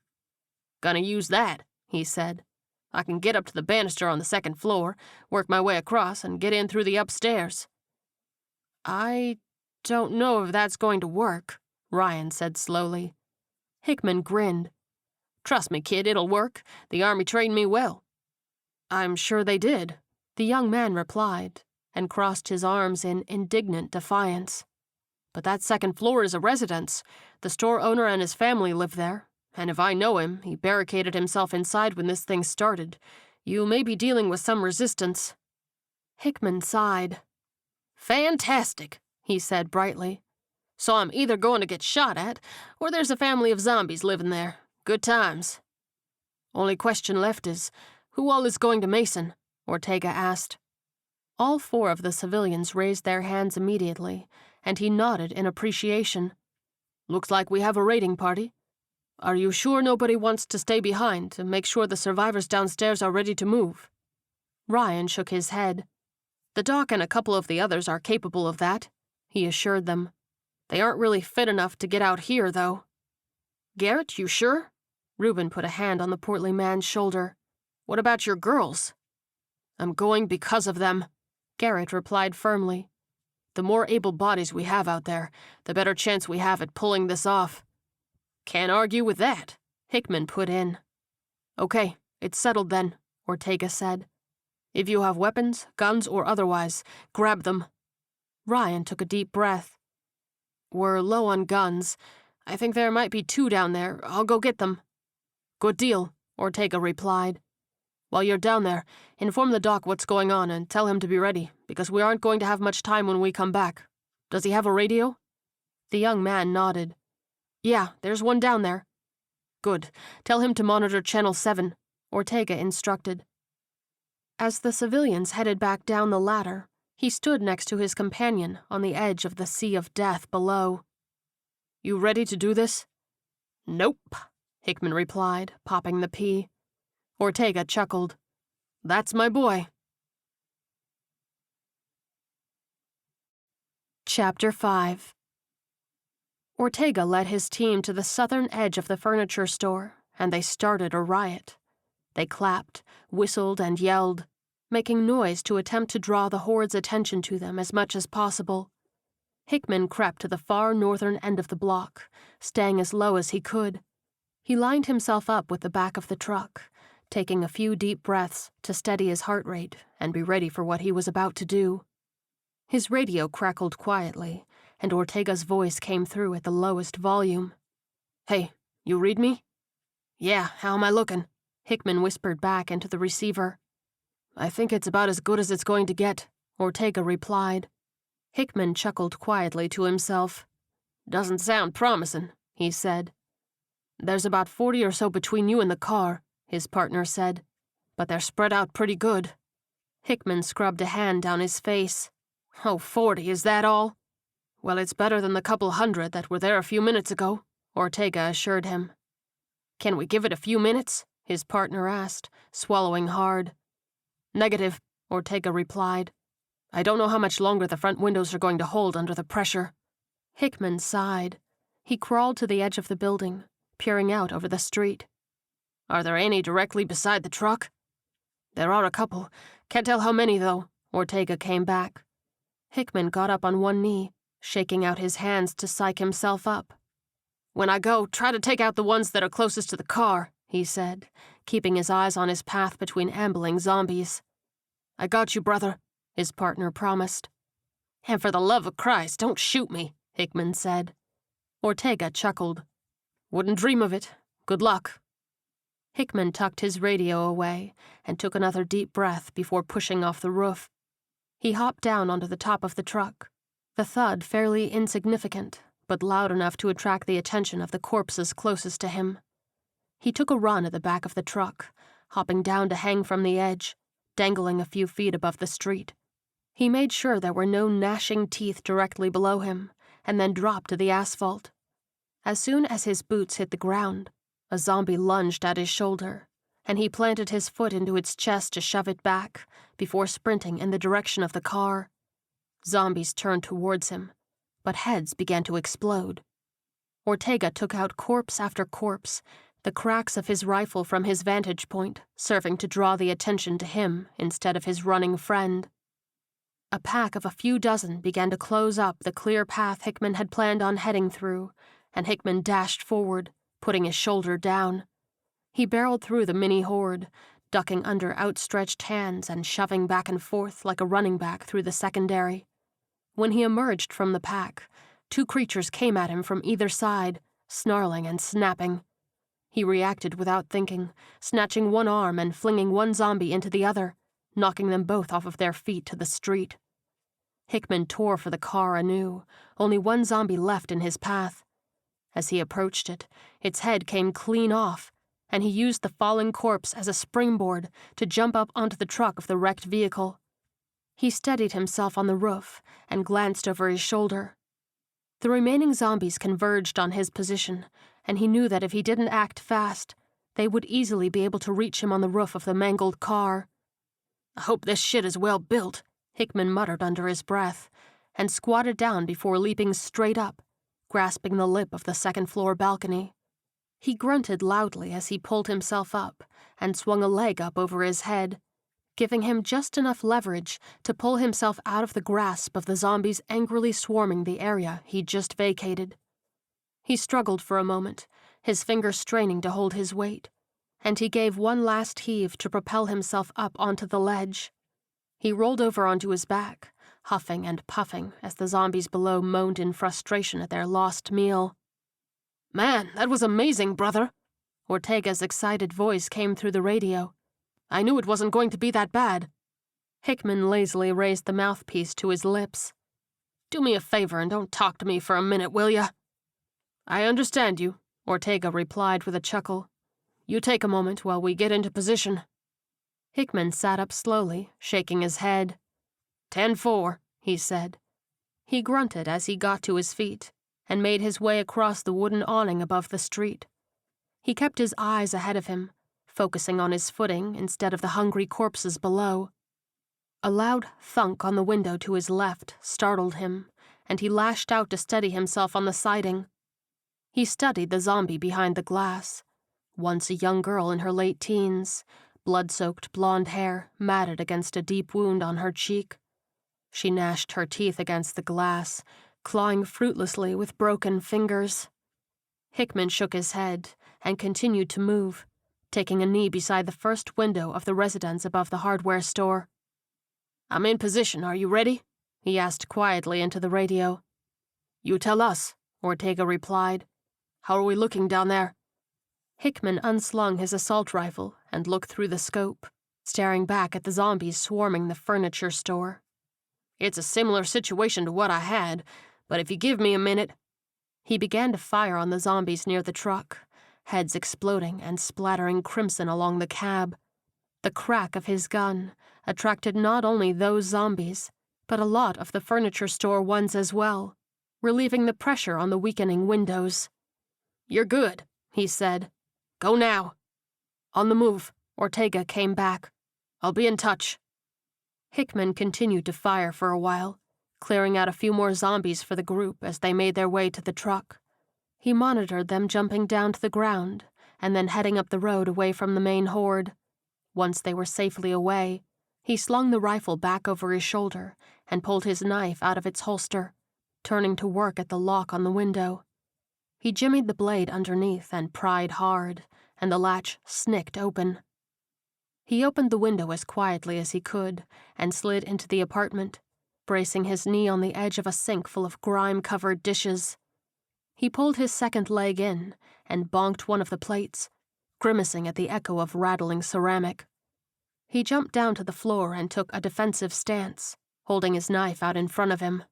S1: "Gonna use that," he said. "I can get up to the banister on the second floor, work my way across, and get in through the upstairs." "I don't know if that's going to work," Ryan said slowly. Hickman grinned. "Trust me, kid, it'll work. The Army trained me well." "I'm sure they did," the young man replied, and crossed his arms in indignant defiance. "But that second floor is a residence. The store owner and his family live there, and if I know him, he barricaded himself inside when this thing started. You may be dealing with some resistance." Hickman sighed. "Fantastic," he said brightly. "So I'm either going to get shot at, or there's a family of zombies living there. Good times." "Only question left is, who all is going to Mason?" Ortega asked. All 4 of the civilians raised their hands immediately, and he nodded in appreciation. "Looks like we have a raiding party. Are you sure nobody wants to stay behind to make sure the survivors downstairs are ready to move?" Ryan shook his head. "The doc and a couple of the others are capable of that," he assured them. "They aren't really fit enough to get out here, though." "Garrett, you sure?" Reuben put a hand on the portly man's shoulder. "What about your girls?" "I'm going because of them," Garrett replied firmly. "The more able bodies we have out there, the better chance we have at pulling this off." "Can't argue with that," Hickman put in. "Okay, it's settled then," Ortega said. "If you have weapons, guns or otherwise, grab them." Ryan took a deep breath. "We're low on guns. I think there might be 2 down there. I'll go get them." "Good deal," Ortega replied. "While you're down there, inform the doc what's going on and tell him to be ready, because we aren't going to have much time when we come back. Does he have a radio?" The young man nodded. "Yeah, there's one down there." "Good. Tell him to monitor Channel 7, Ortega instructed. As the civilians headed back down the ladder, he stood next to his companion on the edge of the sea of death below. "You ready to do this?" "Nope," Hickman replied, popping the pea. Ortega chuckled. "That's my boy." Chapter 5. Ortega led his team to the southern edge of the furniture store, and they started a riot. They clapped, whistled, and yelled, making noise to attempt to draw the horde's attention to them as much as possible. Hickman crept to the far northern end of the block, staying as low as he could. He lined himself up with the back of the truck, taking a few deep breaths to steady his heart rate and be ready for what he was about to do. His radio crackled quietly, and Ortega's voice came through at the lowest volume. "Hey, you read me?" "Yeah, how am I looking?" Hickman whispered back into the receiver. "I think it's about as good as it's going to get," Ortega replied. Hickman chuckled quietly to himself. "Doesn't sound promising," he said. "There's about 40 or so between you and the car," his partner said. "But they're spread out pretty good." Hickman scrubbed a hand down his face. "Oh, 40, is that all?" "Well, it's better than the couple hundred that were there a few minutes ago," Ortega assured him. "Can we give it a few minutes?" his partner asked, swallowing hard. "Negative," Ortega replied. "I don't know how much longer the front windows are going to hold under the pressure." Hickman sighed. He crawled to the edge of the building, peering out over the street. "Are there any directly beside the truck?" "There are a couple. Can't tell how many, though," Ortega came back. Hickman got up on one knee, shaking out his hands to psych himself up. "When I go, try to take out the ones that are closest to the car," he said, keeping his eyes on his path between ambling zombies. "I got you, brother," his partner promised. "And for the love of Christ, don't shoot me," Hickman said. Ortega chuckled. "Wouldn't dream of it. Good luck." Hickman tucked his radio away and took another deep breath before pushing off the roof. He hopped down onto the top of the truck, the thud fairly insignificant, but loud enough to attract the attention of the corpses closest to him. He took a run at the back of the truck, hopping down to hang from the edge, dangling a few feet above the street. He made sure there were no gnashing teeth directly below him, and then dropped to the asphalt. As soon as his boots hit the ground, a zombie lunged at his shoulder, and he planted his foot into its chest to shove it back, before sprinting in the direction of the car. Zombies turned towards him, but heads began to explode. Ortega took out corpse after corpse, the cracks of his rifle from his vantage point serving to draw the attention to him instead of his running friend. A pack of a few dozen began to close up the clear path Hickman had planned on heading through, and Hickman dashed forward, putting his shoulder down. He barreled through the mini horde, ducking under outstretched hands and shoving back and forth like a running back through the secondary. When he emerged from the pack, 2 creatures came at him from either side, snarling and snapping. He reacted without thinking, snatching one arm and flinging one zombie into the other, knocking them both off of their feet to the street. Hickman tore for the car anew, only one zombie left in his path. As he approached it, its head came clean off, and he used the falling corpse as a springboard to jump up onto the truck of the wrecked vehicle. He steadied himself on the roof and glanced over his shoulder. The remaining zombies converged on his position, and he knew that if he didn't act fast, they would easily be able to reach him on the roof of the mangled car. "I hope this shit is well built," Hickman muttered under his breath, and squatted down before leaping straight up, grasping the lip of the second-floor balcony. He grunted loudly as he pulled himself up and swung a leg up over his head, giving him just enough leverage to pull himself out of the grasp of the zombies angrily swarming the area he'd just vacated. He struggled for a moment, his fingers straining to hold his weight, and he gave one last heave to propel himself up onto the ledge. He rolled over onto his back, huffing and puffing as the zombies below moaned in frustration at their lost meal. "Man, that was amazing, brother!" Ortega's excited voice came through the radio. "I knew it wasn't going to be that bad." Hickman lazily raised the mouthpiece to his lips. "Do me a favor and don't talk to me for a minute, will ya?" "I understand you," Ortega replied with a chuckle. "You take a moment while we get into position." Hickman sat up slowly, shaking his head. 10-4, he said. He grunted as he got to his feet and made his way across the wooden awning above the street. He kept his eyes ahead of him, focusing on his footing instead of the hungry corpses below. A loud thunk on the window to his left startled him, and he lashed out to steady himself on the siding. He studied the zombie behind the glass, once a young girl in her late teens, blood-soaked blonde hair matted against a deep wound on her cheek. She gnashed her teeth against the glass, clawing fruitlessly with broken fingers. Hickman shook his head and continued to move, taking a knee beside the first window of the residence above the hardware store. "I'm in position, are you ready?" he asked quietly into the radio. "You tell us," Ortega replied. "How are we looking down there?" Hickman unslung his assault rifle and looked through the scope, staring back at the zombies swarming the furniture store. "It's a similar situation to what I had, but if you give me a minute..." He began to fire on the zombies near the truck, heads exploding and splattering crimson along the cab. The crack of his gun attracted not only those zombies, but a lot of the furniture store ones as well, relieving the pressure on the weakening windows. "You're good," he said. "Go now." "On the move," Ortega came back. "I'll be in touch." Hickman continued to fire for a while, clearing out a few more zombies for the group as they made their way to the truck. He monitored them jumping down to the ground and then heading up the road away from the main horde. Once they were safely away, he slung the rifle back over his shoulder and pulled his knife out of its holster, turning to work at the lock on the window. He jimmied the blade underneath and pried hard, and the latch snicked open. He opened the window as quietly as he could and slid into the apartment, bracing his knee on the edge of a sink full of grime-covered dishes. He pulled his second leg in and bonked one of the plates, grimacing at the echo of rattling ceramic. He jumped down to the floor and took a defensive stance, holding his knife out in front of him.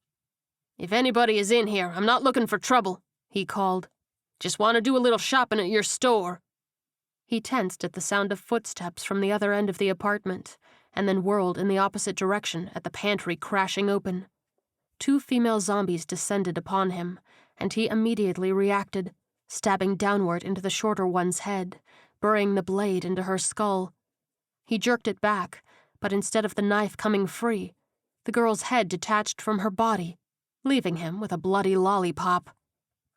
S1: "If anybody is in here, I'm not looking for trouble," he called. "Just want to do a little shopping at your store." He tensed at the sound of footsteps from the other end of the apartment, and then whirled in the opposite direction at the pantry crashing open. 2 female zombies descended upon him, and he immediately reacted, stabbing downward into the shorter one's head, burying the blade into her skull. He jerked it back, but instead of the knife coming free, the girl's head detached from her body, leaving him with a bloody lollipop.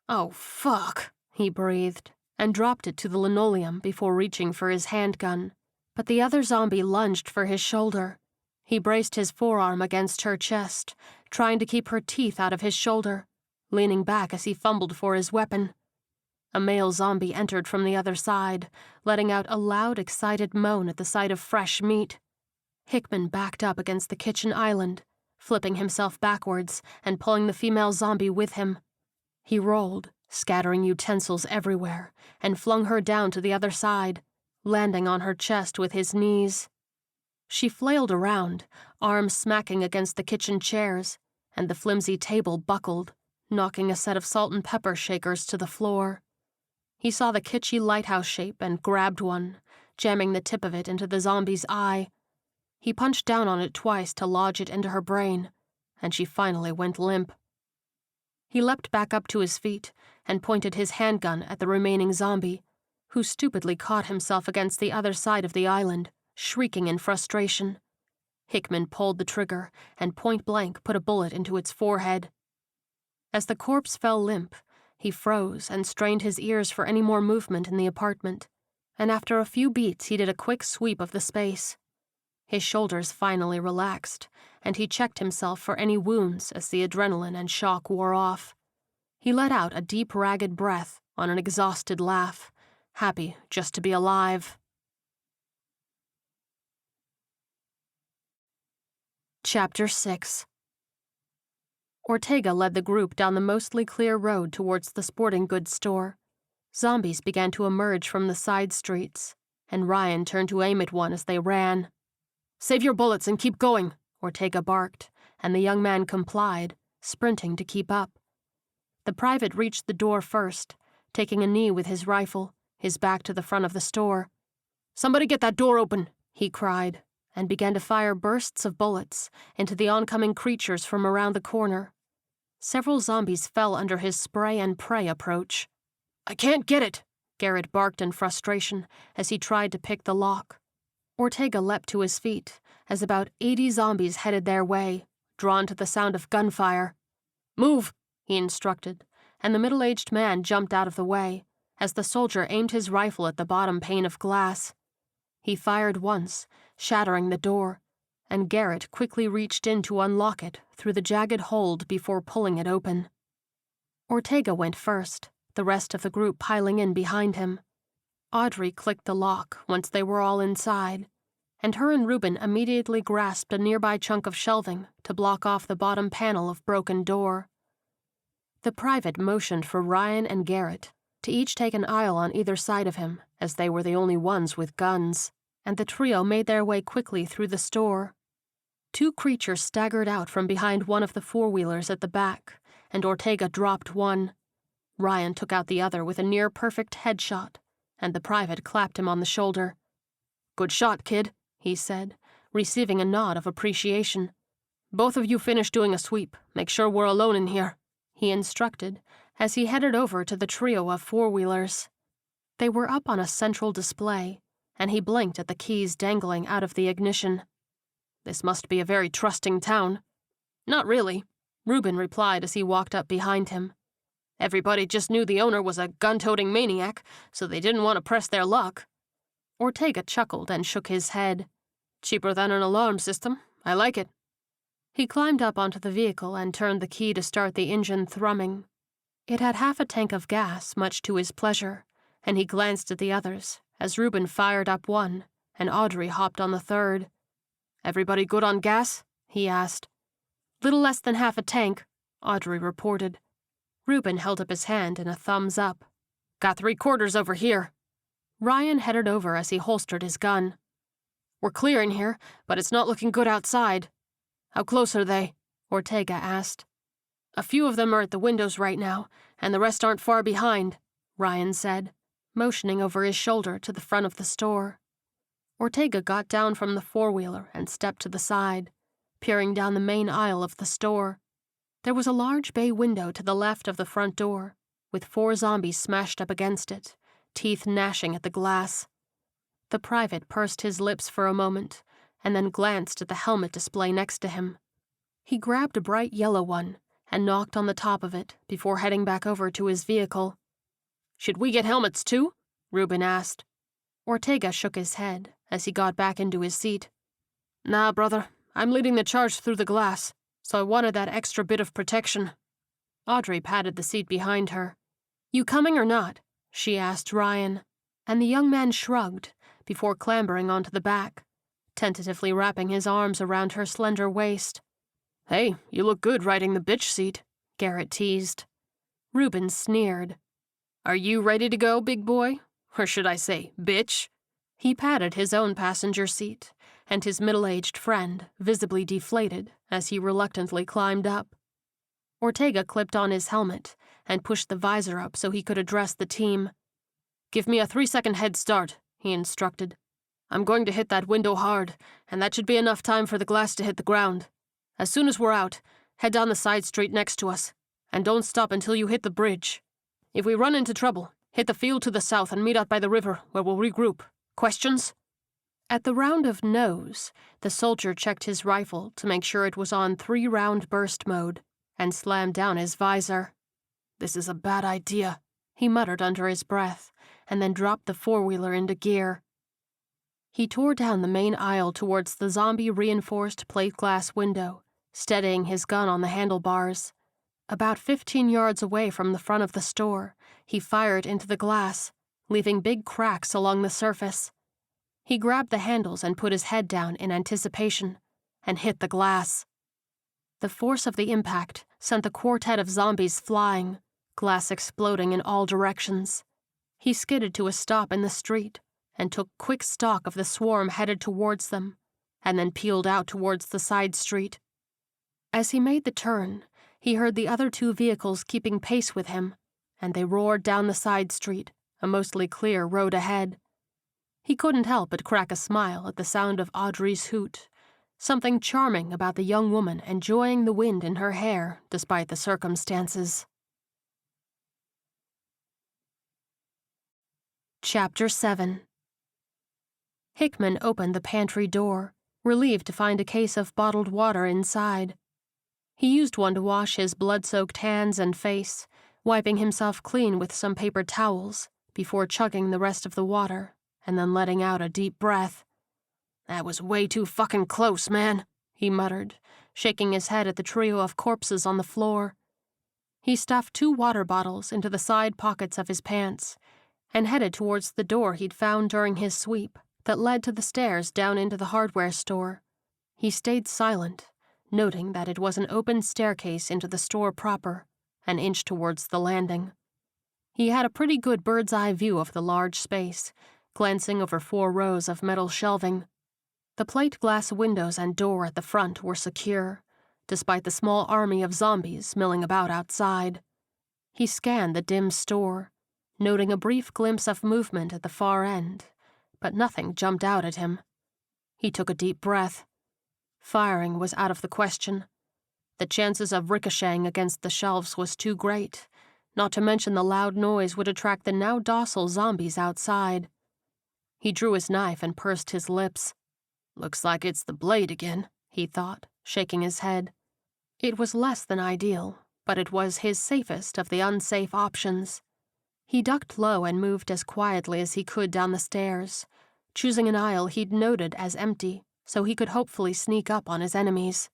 S1: "Oh, fuck," he breathed, and dropped it to the linoleum before reaching for his handgun. But the other zombie lunged for his shoulder. He braced his forearm against her chest, trying to keep her teeth out of his shoulder, leaning back as he fumbled for his weapon. A male zombie entered from the other side, letting out a loud, excited moan at the sight of fresh meat. Hickman backed up against the kitchen island, flipping himself backwards and pulling the female zombie with him. He rolled, scattering utensils everywhere, and flung her down to the other side, landing on her chest with his knees. She flailed around, arms smacking against the kitchen chairs, and the flimsy table buckled, knocking a set of salt and pepper shakers to the floor. He saw the kitschy lighthouse shape and grabbed one, jamming the tip of it into the zombie's eye. He punched down on it twice to lodge it into her brain, and she finally went limp. He leapt back up to his feet and pointed his handgun at the remaining zombie, who stupidly caught himself against the other side of the island, shrieking in frustration. Hickman pulled the trigger and point-blank put a bullet into its forehead. As the corpse fell limp, he froze and strained his ears for any more movement in the apartment, and after a few beats he did a quick sweep of the space. His shoulders finally relaxed, and he checked himself for any wounds as the adrenaline and shock wore off. He let out a deep, ragged breath on an exhausted laugh, happy just to be alive. Chapter 6. Ortega led the group down the mostly clear road towards the sporting goods store. Zombies began to emerge from the side streets, and Ryan turned to aim at one as they ran. "Save your bullets and keep going," Ortega barked, and the young man complied, sprinting to keep up. The private reached the door first, taking a knee with his rifle, his back to the front of the store. "Somebody get that door open," he cried, and began to fire bursts of bullets into the oncoming creatures from around the corner. Several zombies fell under his spray and pray approach. "I can't get it," Garrett barked in frustration as he tried to pick the lock. Ortega leapt to his feet as about 80 zombies headed their way, drawn to the sound of gunfire. "Move," he instructed, and the middle-aged man jumped out of the way as the soldier aimed his rifle at the bottom pane of glass. He fired once, shattering the door, and Garrett quickly reached in to unlock it through the jagged hold before pulling it open. Ortega went first, the rest of the group piling in behind him. Audrey clicked the lock once they were all inside, and her and Reuben immediately grasped a nearby chunk of shelving to block off the bottom panel of broken door. The private motioned for Ryan and Garrett to each take an aisle on either side of him, as they were the only ones with guns, and the trio made their way quickly through the store. 2 creatures staggered out from behind one of the four-wheelers at the back, and Ortega dropped one. Ryan took out the other with a near-perfect headshot, and the private clapped him on the shoulder. "Good shot, kid," he said, receiving a nod of appreciation. "Both of you finish doing a sweep. Make sure we're alone in here," he instructed as he headed over to the trio of four-wheelers. They were up on a central display, and he blinked at the keys dangling out of the ignition. "This must be a very trusting town." "Not really," Reuben replied as he walked up behind him. "Everybody just knew the owner was a gun-toting maniac, so they didn't want to press their luck." Ortega chuckled and shook his head. "Cheaper than an alarm system. I like it." He climbed up onto the vehicle and turned the key to start the engine thrumming. It had half a tank of gas, much to his pleasure, and he glanced at the others as Reuben fired up one, and Audrey hopped on the third. "Everybody good on gas?" he asked. "Little less than half a tank," Audrey reported. Reuben held up his hand in a thumbs up. "Got 3/4 over here." Ryan headed over as he holstered his gun. "We're clear in here, but it's not looking good outside." "How close are they?" Ortega asked. "A few of them are at the windows right now, and the rest aren't far behind," Ryan said, motioning over his shoulder to the front of the store. Ortega got down from the four-wheeler and stepped to the side, peering down the main aisle of the store. There was a large bay window to the left of the front door, with 4 zombies smashed up against it, teeth gnashing at the glass. The private pursed his lips for a moment, and then glanced at the helmet display next to him. He grabbed a bright yellow one and knocked on the top of it before heading back over to his vehicle. "Should we get helmets too?" Reuben asked. Ortega shook his head as he got back into his seat. "Nah, brother, I'm leading the charge through the glass, so I wanted that extra bit of protection." Audrey patted the seat behind her. "You coming or not?" she asked Ryan, and the young man shrugged before clambering onto the back, tentatively wrapping his arms around her slender waist. "Hey, you look good riding the bitch seat," Garrett teased. Reuben sneered. "Are you ready to go, big boy? Or should I say, bitch?" He patted his own passenger seat, and his middle-aged friend visibly deflated as he reluctantly climbed up. Ortega clipped on his helmet and pushed the visor up so he could address the team. "Give me a 3-second head start," he instructed. "I'm going to hit that window hard, and that should be enough time for the glass to hit the ground. As soon as we're out, head down the side street next to us, and don't stop until you hit the bridge. If we run into trouble, hit the field to the south and meet out by the river where we'll regroup. Questions?" At the round of no's, the soldier checked his rifle to make sure it was on 3-round burst mode and slammed down his visor. "This is a bad idea," he muttered under his breath, and then dropped the four-wheeler into gear. He tore down the main aisle towards the zombie-reinforced plate glass window, steadying his gun on the handlebars. About 15 yards away from the front of the store, he fired into the glass, leaving big cracks along the surface. He grabbed the handles and put his head down in anticipation, and hit the glass. The force of the impact sent the quartet of zombies flying, glass exploding in all directions. He skidded to a stop in the street and took quick stock of the swarm headed towards them, and then peeled out towards the side street. As he made the turn, he heard the other 2 vehicles keeping pace with him, and they roared down the side street, a mostly clear road ahead. He couldn't help but crack a smile at the sound of Audrey's hoot, something charming about the young woman enjoying the wind in her hair despite the circumstances. Chapter 7. Hickman opened the pantry door, relieved to find a case of bottled water inside. He used one to wash his blood-soaked hands and face, wiping himself clean with some paper towels before chugging the rest of the water and then letting out a deep breath. "That was way too fucking close, man," he muttered, shaking his head at the trio of corpses on the floor. He stuffed 2 water bottles into the side pockets of his pants and headed towards the door he'd found during his sweep that led to the stairs down into the hardware store. He stayed silent, noting that it was an open staircase into the store proper, an inch towards the landing. He had a pretty good bird's-eye view of the large space, glancing over 4 rows of metal shelving. The plate glass windows and door at the front were secure, despite the small army of zombies milling about outside. He scanned the dim store, noting a brief glimpse of movement at the far end, but nothing jumped out at him. He took a deep breath. Firing was out of the question. The chances of ricocheting against the shelves was too great, not to mention the loud noise would attract the now docile zombies outside. He drew his knife and pursed his lips. "Looks like it's the blade again," he thought, shaking his head. It was less than ideal, but it was his safest of the unsafe options. He ducked low and moved as quietly as he could down the stairs, choosing an aisle he'd noted as empty so he could hopefully sneak up on his enemies.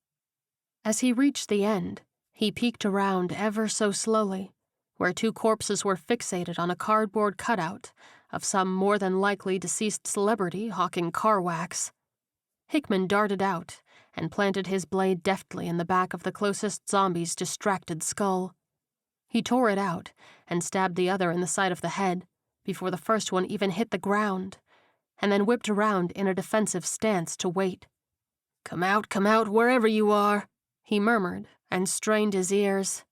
S1: As he reached the end, he peeked around ever so slowly, where 2 corpses were fixated on a cardboard cutout of some more than likely deceased celebrity hawking car wax. Hickman darted out and planted his blade deftly in the back of the closest zombie's distracted skull. He tore it out and stabbed the other in the side of the head before the first one even hit the ground, and then whipped around in a defensive stance to wait. Come out, wherever you are," he murmured and strained his ears.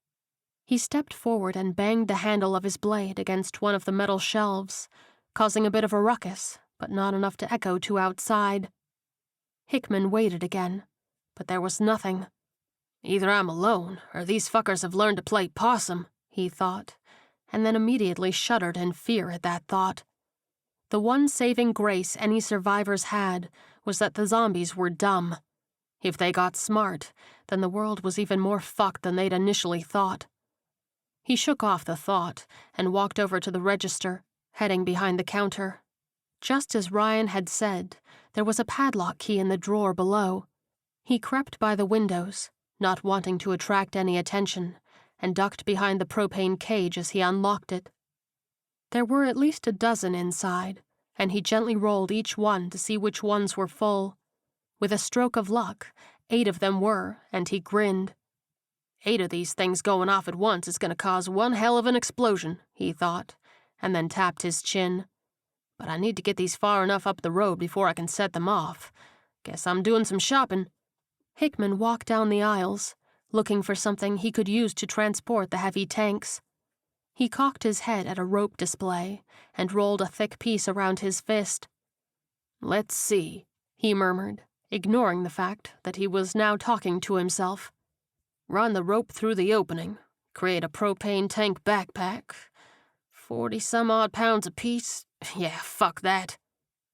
S1: He stepped forward and banged the handle of his blade against one of the metal shelves, causing a bit of a ruckus, but not enough to echo to outside. Hickman waited again, but there was nothing. "Either I'm alone, or these fuckers have learned to play possum," he thought, and then immediately shuddered in fear at that thought. The one saving grace any survivors had was that the zombies were dumb. If they got smart, then the world was even more fucked than they'd initially thought. He shook off the thought and walked over to the register, heading behind the counter. Just as Ryan had said, there was a padlock key in the drawer below. He crept by the windows, not wanting to attract any attention, and ducked behind the propane cage as he unlocked it. There were at least a dozen inside, and he gently rolled each one to see which ones were full. With a stroke of luck, 8 of them were, and he grinned. 8 of these things going off at once is going to cause one hell of an explosion, he thought, and then tapped his chin. But I need to get these far enough up the road before I can set them off. Guess I'm doing some shopping. Hickman walked down the aisles, looking for something he could use to transport the heavy tanks. He cocked his head at a rope display and rolled a thick piece around his fist. "Let's see," he murmured, ignoring the fact that he was now talking to himself. "Run the rope through the opening, create a propane tank backpack. 40-some-odd pounds apiece. Yeah, fuck that."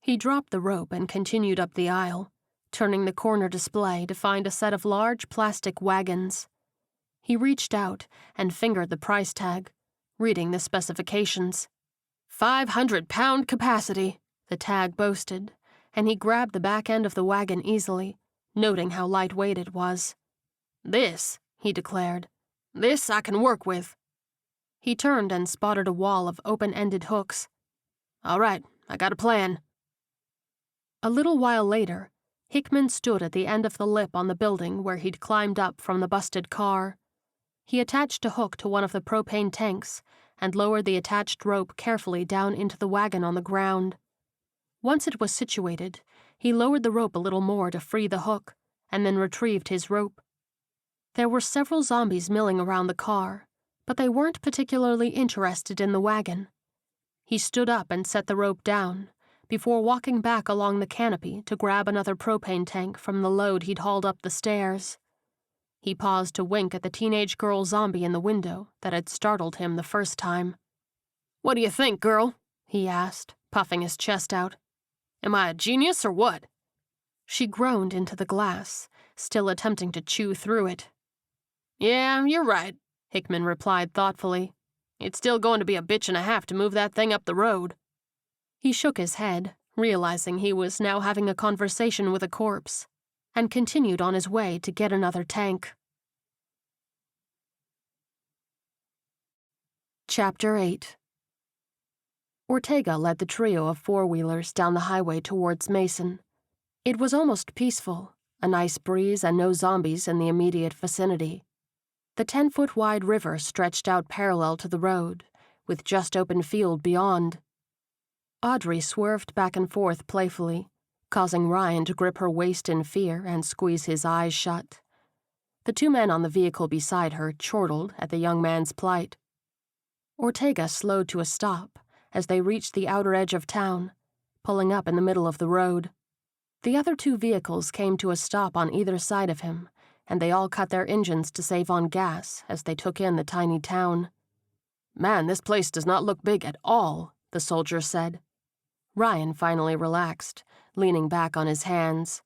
S1: He dropped the rope and continued up the aisle, turning the corner display to find a set of large plastic wagons. He reached out and fingered the price tag, reading the specifications. 500-pound capacity, the tag boasted, and he grabbed the back end of the wagon easily, noting how lightweight it was. "This," he declared. "This I can work with." He turned and spotted a wall of open-ended hooks. "All right, I got a plan." A little while later, Hickman stood at the end of the lip on the building where he'd climbed up from the busted car. He attached a hook to one of the propane tanks and lowered the attached rope carefully down into the wagon on the ground. Once it was situated, he lowered the rope a little more to free the hook, and then retrieved his rope. There were several zombies milling around the car, but they weren't particularly interested in the wagon. He stood up and set the rope down, before walking back along the canopy to grab another propane tank from the load he'd hauled up the stairs. He paused to wink at the teenage girl zombie in the window that had startled him the first time. "What do you think, girl?" he asked, puffing his chest out. "Am I a genius or what?" She groaned into the glass, still attempting to chew through it. "Yeah, you're right," Hickman replied thoughtfully. "It's still going to be a bitch and a half to move that thing up the road." He shook his head, realizing he was now having a conversation with a corpse, and continued on his way to get another tank. Chapter 8. Ortega led the trio of four-wheelers down the highway towards Mason. It was almost peaceful, a nice breeze and no zombies in the immediate vicinity. The 10-foot-wide river stretched out parallel to the road, with just open field beyond. Audrey swerved back and forth playfully, causing Ryan to grip her waist in fear and squeeze his eyes shut. The 2 men on the vehicle beside her chortled at the young man's plight. Ortega slowed to a stop as they reached the outer edge of town, pulling up in the middle of the road. The other 2 vehicles came to a stop on either side of him, and they all cut their engines to save on gas as they took in the tiny town. "Man, this place does not look big at all," the soldier said. Ryan finally relaxed, leaning back on his hands.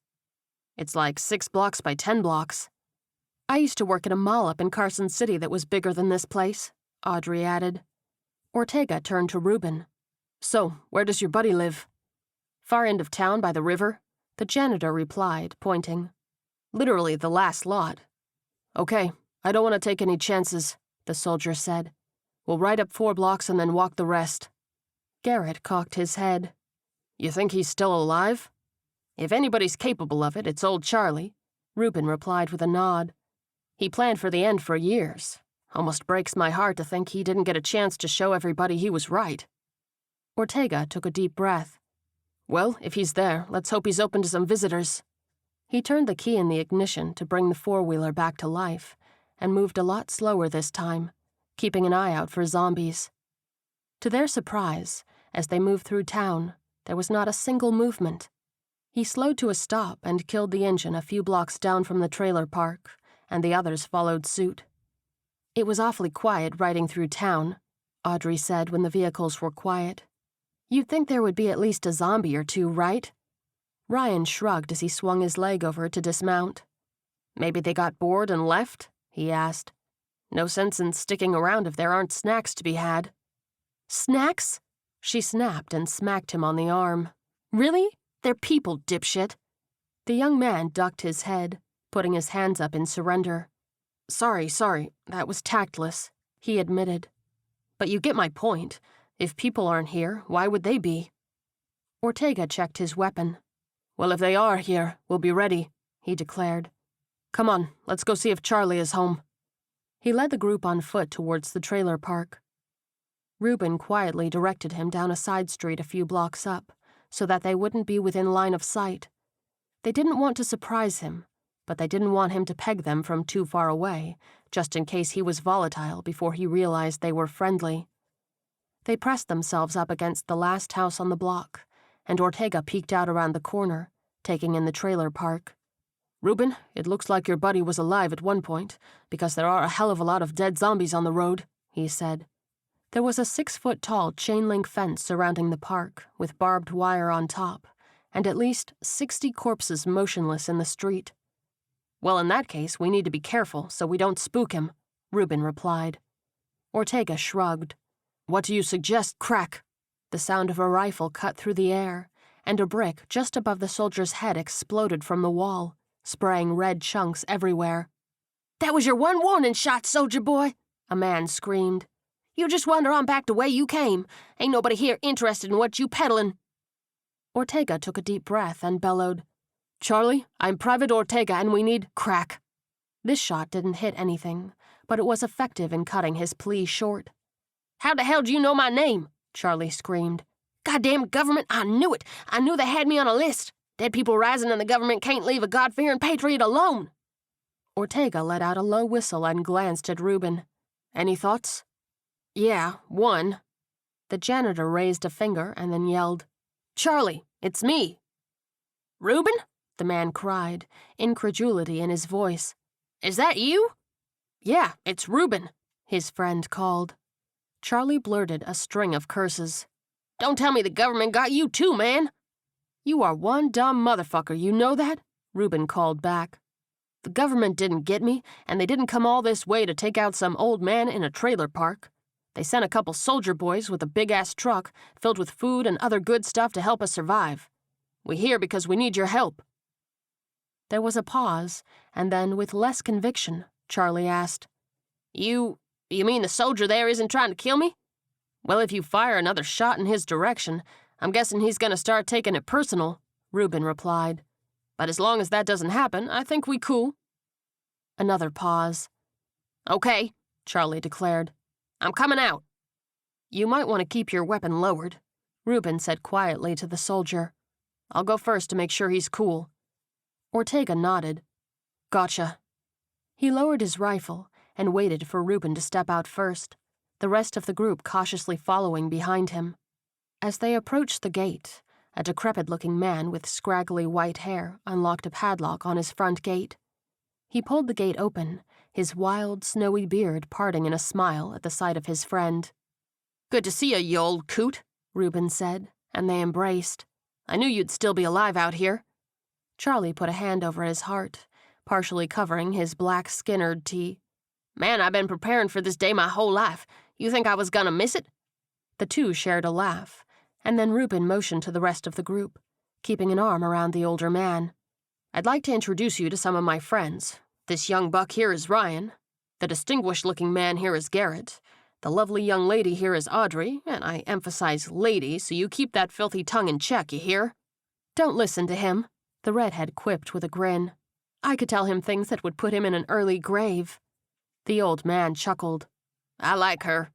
S1: "It's like 6 blocks by 10 blocks. I used to work at a mall up in Carson City that was bigger than this place," Audrey added. Ortega turned to Reuben. "So, where does your buddy live?" "Far end of town by the river," the janitor replied, pointing. "Literally the last lot." "Okay, I don't want to take any chances," the soldier said. "We'll ride up 4 blocks and then walk the rest." Garrett cocked his head. "You think he's still alive?" "If anybody's capable of it, it's old Charlie," Reuben replied with a nod. "He planned for the end for years. Almost breaks my heart to think he didn't get a chance to show everybody he was right." Ortega took a deep breath. "Well, if he's there, let's hope he's open to some visitors." He turned the key in the ignition to bring the four-wheeler back to life, and moved a lot slower this time, keeping an eye out for zombies. To their surprise, as they moved through town, there was not a single movement. He slowed to a stop and killed the engine a few blocks down from the trailer park, and the others followed suit. "It was awfully quiet riding through town," Audrey said when the vehicles were quiet. "You'd think there would be at least a zombie or 2, right?" Ryan shrugged as he swung his leg over to dismount. Maybe they got bored and left? He asked. No sense in sticking around if there aren't snacks to be had. Snacks? She snapped and smacked him on the arm. Really? They're people, dipshit. The young man ducked his head, putting his hands up in surrender. Sorry, that was tactless, he admitted. But you get my point. If people aren't here, why would they be? Ortega checked his weapon. Well, if they are here, we'll be ready, he declared. Come on, let's go see if Charlie is home. He led the group on foot towards the trailer park. Reuben quietly directed him down a side street a few blocks up, so that they wouldn't be within line of sight. They didn't want to surprise him, but they didn't want him to peg them from too far away, just in case he was volatile before he realized they were friendly. They pressed themselves up against the last house on the block, and Ortega peeked out around the corner, taking in the trailer park. Reuben, it looks like your buddy was alive at one point, because there are a hell of a lot of dead zombies on the road, he said. There was a 6-foot-tall chain-link fence surrounding the park, with barbed wire on top, and at least 60 corpses motionless in the street. Well, in that case, we need to be careful so we don't spook him, Reuben replied. Ortega shrugged. What do you suggest, crack? The sound of a rifle cut through the air, and a brick just above the soldier's head exploded from the wall, spraying red chunks everywhere. That was your one warning shot, soldier boy, a man screamed. You just wander on back the way you came. Ain't nobody here interested in what you peddling. Ortega took a deep breath and bellowed, Charlie, I'm Private Ortega and we need crack. This shot didn't hit anything, but it was effective in cutting his plea short. How the hell do you know my name? Charlie screamed. Goddamn government, I knew it. I knew they had me on a list. Dead people rising and the government can't leave a God-fearing patriot alone. Ortega let out a low whistle and glanced at Reuben. Any thoughts? Yeah, one. The janitor raised a finger and then yelled, Charlie, it's me. Reuben? The man cried, incredulity in his voice. Is that you? Yeah, it's Reuben, his friend called. Charlie blurted a string of curses. Don't tell me the government got you too, man. You are one dumb motherfucker, you know that? Reuben called back. The government didn't get me, and they didn't come all this way to take out some old man in a trailer park. They sent a couple soldier boys with a big-ass truck filled with food and other good stuff to help us survive. We're here because we need your help. There was a pause, and then, with less conviction, Charlie asked, You mean the soldier there isn't trying to kill me? Well, if you fire another shot in his direction, I'm guessing he's going to start taking it personal, Reuben replied. But as long as that doesn't happen, I think we cool. Another pause. Okay, Charlie declared. I'm coming out. You might want to keep your weapon lowered, Reuben said quietly to the soldier. I'll go first to make sure he's cool. Ortega nodded. Gotcha. He lowered his rifle and waited for Reuben to step out first, the rest of the group cautiously following behind him. As they approached the gate, a decrepit-looking man with scraggly white hair unlocked a padlock on his front gate. He pulled the gate open, his wild, snowy beard parting in a smile at the sight of his friend. Good to see you old coot, Reuben said, and they embraced. I knew you'd still be alive out here. Charlie put a hand over his heart, partially covering his black Skinnerd tee. Man, I've been preparing for this day my whole life. You think I was gonna miss it? The two shared a laugh, and then Reuben motioned to the rest of the group, keeping an arm around the older man. I'd like to introduce you to some of my friends. This young buck here is Ryan. The distinguished-looking man here is Garrett. The lovely young lady here is Audrey, and I emphasize lady, so you keep that filthy tongue in check, you hear? Don't listen to him, the redhead quipped with a grin. I could tell him things that would put him in an early grave. The old man chuckled. I like her.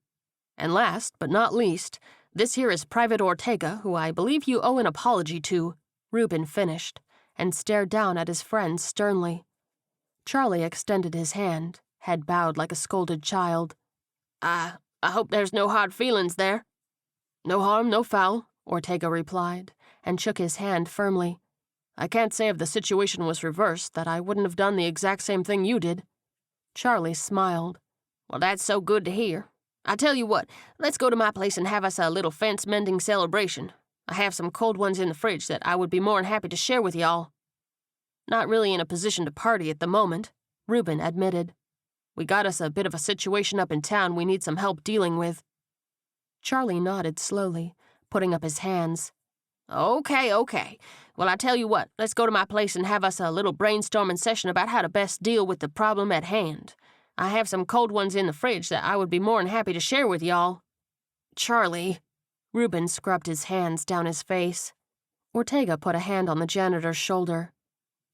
S1: And last, but not least, this here is Private Ortega, who I believe you owe an apology to, Reuben finished, and stared down at his friend sternly. Charlie extended his hand, head bowed like a scolded child. I hope there's no hard feelings there. No harm, no foul, Ortega replied, and shook his hand firmly. I can't say if the situation was reversed that I wouldn't have done the exact same thing you did. Charlie smiled. Well, that's so good to hear. I tell you what, let's go to my place and have us a little fence-mending celebration. I have some cold ones in the fridge that I would be more than happy to share with y'all. not really in a position to party at the moment, Reuben admitted. We got us a bit of a situation up in town we need some help dealing with. Charlie nodded slowly, putting up his hands. Okay. Well, I tell you what, let's go to my place and have us a little brainstorming session about how to best deal with the problem at hand. I have some cold ones in the fridge that I would be more than happy to share with y'all. Charlie. Reuben scrubbed his hands down his face. Ortega put a hand on the janitor's shoulder.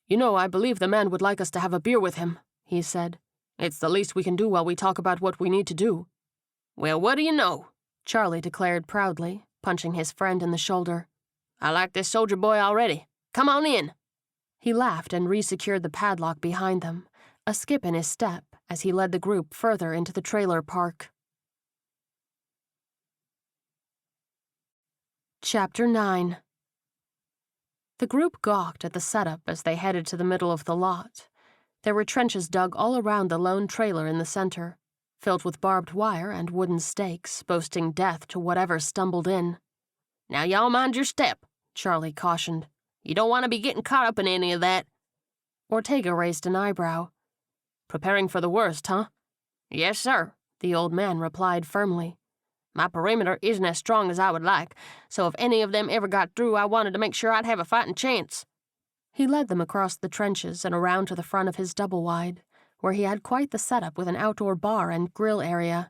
S1: You know, I believe the man would like us to have a beer with him, he said. It's the least we can do while we talk about what we need to do. Well, what do you know? Charlie declared proudly, punching his friend in the shoulder. I like this soldier boy already. Come on in. He laughed and re-secured the padlock behind them, a skip in his step as he led the group further into the trailer park. Chapter 9. The group gawked at the setup as they headed to the middle of the lot. There were trenches dug all around the lone trailer in the center, filled with barbed wire and wooden stakes, boasting death to whatever stumbled in. Now y'all mind your step, Charlie cautioned. You don't want to be getting caught up in any of that. Ortega raised an eyebrow. Preparing for the worst, huh? Yes, sir, the old man replied firmly. My perimeter isn't as strong as I would like, so if any of them ever got through, I wanted to make sure I'd have a fighting chance. He led them across the trenches and around to the front of his double-wide, where he had quite the setup with an outdoor bar and grill area.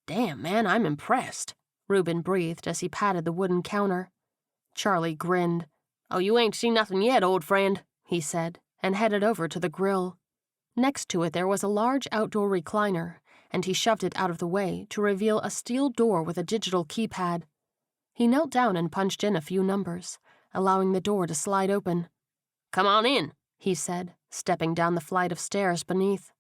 S1: Damn, man, I'm impressed, Reuben breathed as he patted the wooden counter. Charlie grinned. Oh, you ain't seen nothing yet, old friend, he said, and headed over to the grill. Next to it there was a large outdoor recliner, and he shoved it out of the way to reveal a steel door with a digital keypad. He knelt down and punched in a few numbers, allowing the door to slide open. Come on in, he said, stepping down the flight of stairs beneath.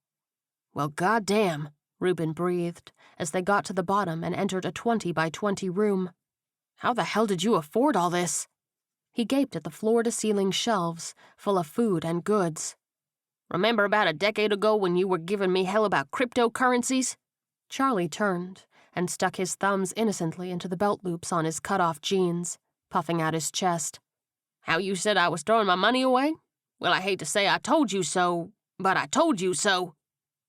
S1: Well, goddamn, Reuben breathed, as they got to the bottom and entered a 20-by-20 room. How the hell did you afford all this? He gaped at the floor-to-ceiling shelves, full of food and goods. Remember about a decade ago when you were giving me hell about cryptocurrencies? Charlie turned and stuck his thumbs innocently into the belt loops on his cut-off jeans, puffing out his chest. How you said I was throwing my money away? Well, I hate to say I told you so, but I told you so.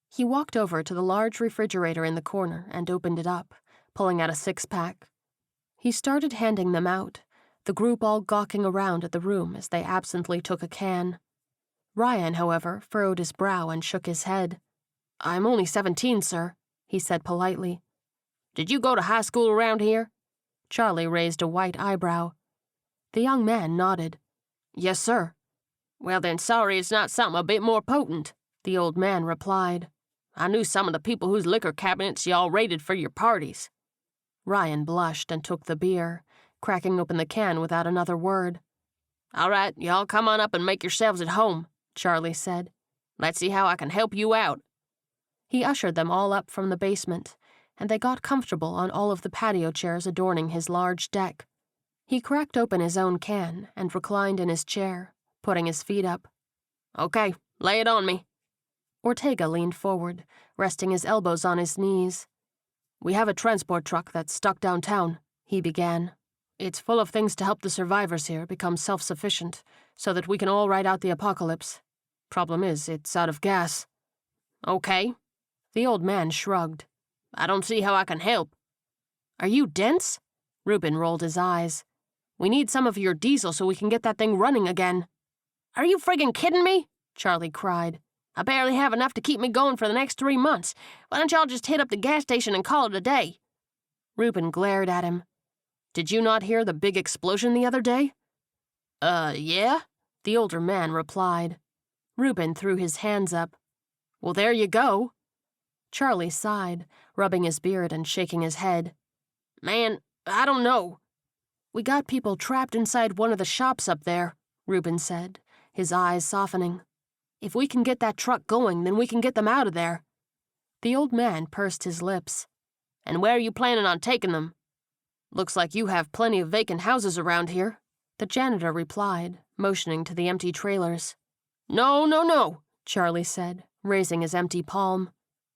S1: He walked over to the large refrigerator in the corner and opened it up, pulling out a 6-pack. He started handing them out, the group all gawking around at the room as they absently took a can. Ryan, however, furrowed his brow and shook his head. I'm only 17, sir, he said politely. Did you go to high school around here? Charlie raised a white eyebrow. The young man nodded. Yes, sir. Well, then sorry it's not something a bit more potent, the old man replied. I knew some of the people whose liquor cabinets y'all raided for your parties. Ryan blushed and took the beer, cracking open the can without another word. All right, y'all come on up and make yourselves at home, Charlie said. Let's see how I can help you out. He ushered them all up from the basement, and they got comfortable on all of the patio chairs adorning his large deck. He cracked open his own can and reclined in his chair, putting his feet up. Okay, lay it on me. Ortega leaned forward, resting his elbows on his knees. We have a transport truck that's stuck downtown, he began. It's full of things to help the survivors here become self-sufficient, so that we can all ride out the apocalypse. Problem is, it's out of gas. Okay. The old man shrugged. I don't see how I can help. Are you dense? Reuben rolled his eyes. We need some of your diesel so we can get that thing running again. Are you friggin' kidding me? Charlie cried. I barely have enough to keep me going for the next 3 months. Why don't y'all just hit up the gas station and call it a day? Reuben glared at him. Did you not hear the big explosion the other day? Yeah? The older man replied. Reuben threw his hands up. Well, there you go. Charlie sighed, rubbing his beard and shaking his head. Man, I don't know. We got people trapped inside one of the shops up there, Reuben said, his eyes softening. If we can get that truck going, then we can get them out of there. The old man pursed his lips. And where are you planning on taking them? Looks like you have plenty of vacant houses around here, the janitor replied, motioning to the empty trailers. No, Charlie said, raising his empty palm.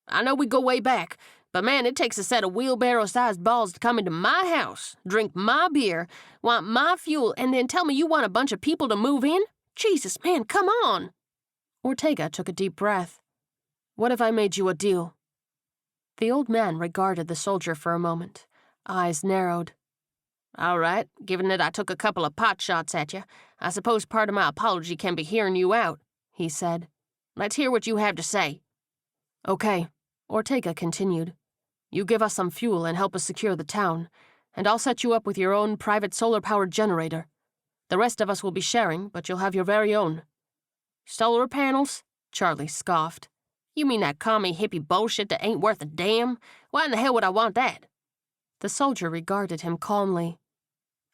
S1: I know we go way back, but man, it takes a set of wheelbarrow-sized balls to come into my house, drink my beer, want my fuel, and then tell me you want a bunch of people to move in? Jesus, man, come on! Ortega took a deep breath. What if I made you a deal? The old man regarded the soldier for a moment, eyes narrowed. All right, given that I took a couple of pot shots at you, I suppose part of my apology can be hearing you out, he said. Let's hear what you have to say. Okay, Ortega continued. You give us some fuel and help us secure the town, and I'll set you up with your own private solar-powered generator. The rest of us will be sharing, but you'll have your very own. Solar panels? Charlie scoffed. You mean that commie hippie bullshit that ain't worth a damn? Why in the hell would I want that? The soldier regarded him calmly.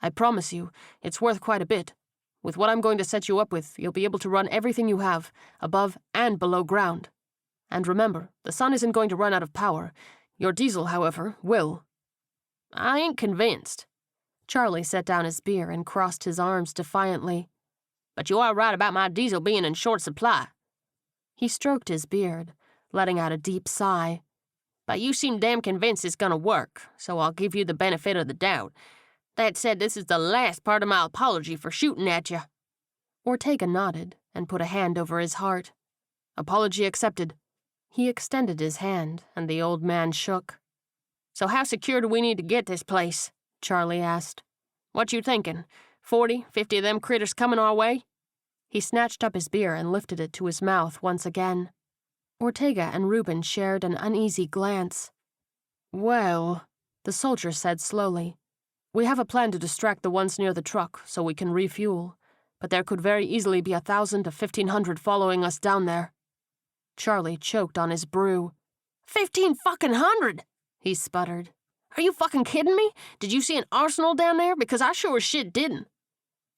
S1: I promise you, it's worth quite a bit. With what I'm going to set you up with, you'll be able to run everything you have, above and below ground. And remember, the sun isn't going to run out of power. Your diesel, however, will. I ain't convinced. Charlie set down his beer and crossed his arms defiantly. But you are right about my diesel being in short supply. He stroked his beard, letting out a deep sigh. But you seem damn convinced it's gonna work, so I'll give you the benefit of the doubt. That said, this is the last part of my apology for shooting at you. Ortega nodded and put a hand over his heart. Apology accepted. He extended his hand, and the old man shook. So how secure do we need to get this place? Charlie asked. What you thinking? 40, 50 of them critters coming our way? He snatched up his beer and lifted it to his mouth once again. Ortega and Reuben shared an uneasy glance. Well, the soldier said slowly, we have a plan to distract the ones near the truck so we can refuel, but there could very easily be 1,000 to 1,500 following us down there. Charlie choked on his brew. 1,500, he sputtered. Are you fucking kidding me? Did you see an arsenal down there? Because I sure as shit didn't.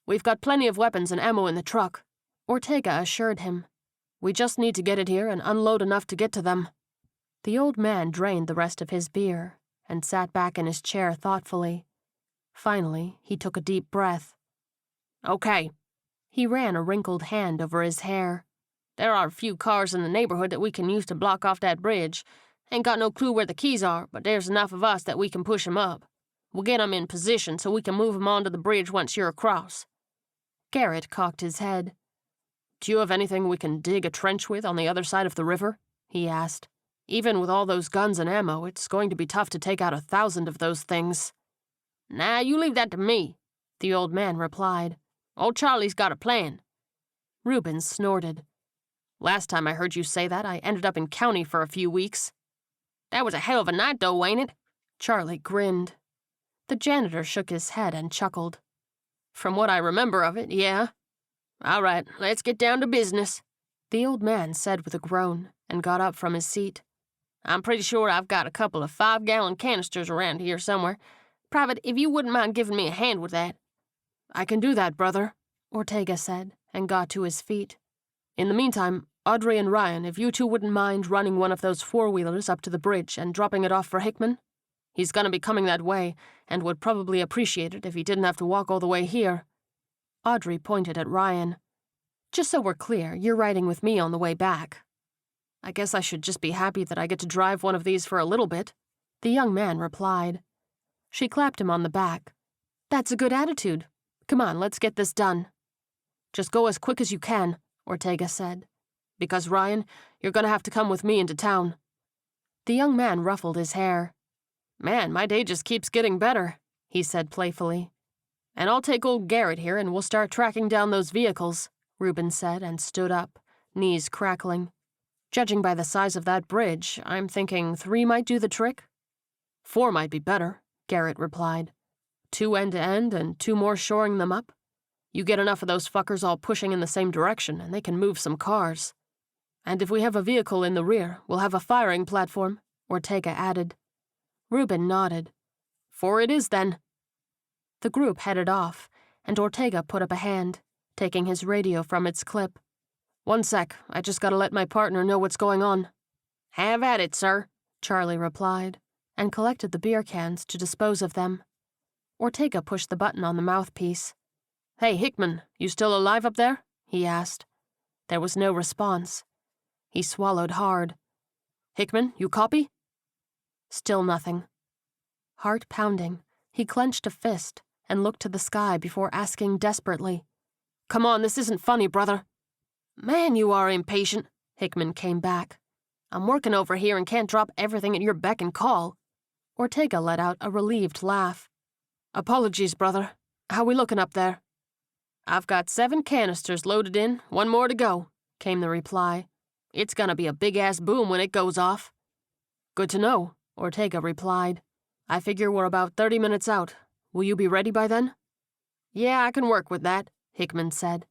S1: We've got plenty of weapons and ammo in the truck, Ortega assured him. We just need to get it here and unload enough to get to them. The old man drained the rest of his beer and sat back in his chair thoughtfully. Finally, he took a deep breath. Okay. He ran a wrinkled hand over his hair. There are a few cars in the neighborhood that we can use to block off that bridge. Ain't got no clue where the keys are, but there's enough of us that we can push 'em up. We'll get 'em in position so we can move 'em onto the bridge once you're across. Garrett cocked his head. Do you have anything we can dig a trench with on the other side of the river? He asked. Even with all those guns and ammo, it's going to be tough to take out 1,000 of those things. Nah, you leave that to me, the old man replied. Old Charlie's got a plan. Reuben snorted. Last time I heard you say that, I ended up in county for a few weeks. That was a hell of a night, though, ain't it? Charlie grinned. The janitor shook his head and chuckled. From what I remember of it, yeah. All right, let's get down to business, the old man said with a groan and got up from his seat. I'm pretty sure I've got a couple of 5-gallon canisters around here somewhere. Private, if you wouldn't mind giving me a hand with that. I can do that, brother, Ortega said, and got to his feet. In the meantime, Audrey and Ryan, if you two wouldn't mind running one of those four-wheelers up to the bridge and dropping it off for Hickman? He's gonna be coming that way, and would probably appreciate it if he didn't have to walk all the way here. Audrey pointed at Ryan. Just so we're clear, you're riding with me on the way back. I guess I should just be happy that I get to drive one of these for a little bit, the young man replied. She clapped him on the back. That's a good attitude. Come on, let's get this done. Just go as quick as you can, Ortega said. Because, Ryan, you're gonna have to come with me into town. The young man ruffled his hair. Man, my day just keeps getting better, he said playfully. And I'll take old Garrett here and we'll start tracking down those vehicles, Reuben said and stood up, knees crackling. Judging by the size of that bridge, I'm thinking 3 might do the trick. 4 might be better, Garrett replied. 2 end to end and 2 more shoring them up. You get enough of those fuckers all pushing in the same direction and they can move some cars. And if we have a vehicle in the rear, we'll have a firing platform, Ortega added. Reuben nodded. 4 it is, then. The group headed off, and Ortega put up a hand, taking his radio from its clip. 1 sec, I just gotta let my partner know what's going on. Have at it, sir, Charlie replied, and collected the beer cans to dispose of them. Ortega pushed the button on the mouthpiece. Hey, Hickman, you still alive up there? He asked. There was no response. He swallowed hard. Hickman, you copy? Still nothing. Heart pounding, he clenched a fist and looked to the sky before asking desperately, Come on, this isn't funny, brother. Man, you are impatient, Hickman came back. I'm working over here and can't drop everything at your beck and call. Ortega let out a relieved laugh. Apologies, brother. How we looking up there? I've got 7 canisters loaded in, 1 more to go, came the reply. It's gonna be a big-ass boom when it goes off. Good to know, Ortega replied. I figure we're about 30 minutes out. Will you be ready by then? Yeah, I can work with that, Hickman said.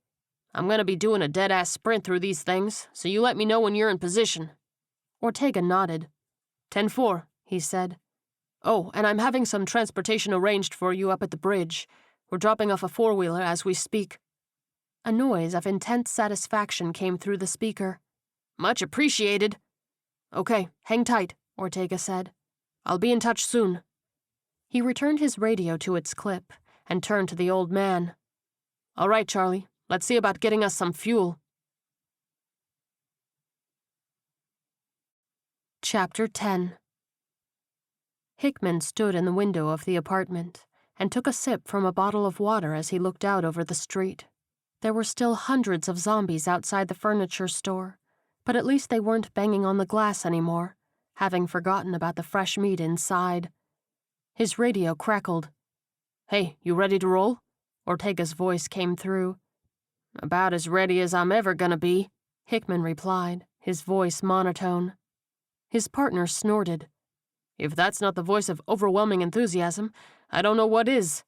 S1: I'm gonna be doing a dead-ass sprint through these things, so you let me know when you're in position. Ortega nodded. 10-4, he said. Oh, and I'm having some transportation arranged for you up at the bridge. We're dropping off a 4-wheeler as we speak. A noise of intense satisfaction came through the speaker. Much appreciated. Okay, hang tight, Ortega said. I'll be in touch soon. He returned his radio to its clip and turned to the old man. All right, Charlie, let's see about getting us some fuel. Chapter 10. Hickman stood in the window of the apartment and took a sip from a bottle of water as he looked out over the street. There were still hundreds of zombies outside the furniture store, but at least they weren't banging on the glass anymore, having forgotten about the fresh meat inside. His radio crackled. Hey, you ready to roll? Ortega's voice came through. About as ready as I'm ever gonna be, Hickman replied, his voice monotone. His partner snorted. If that's not the voice of overwhelming enthusiasm, I don't know what is.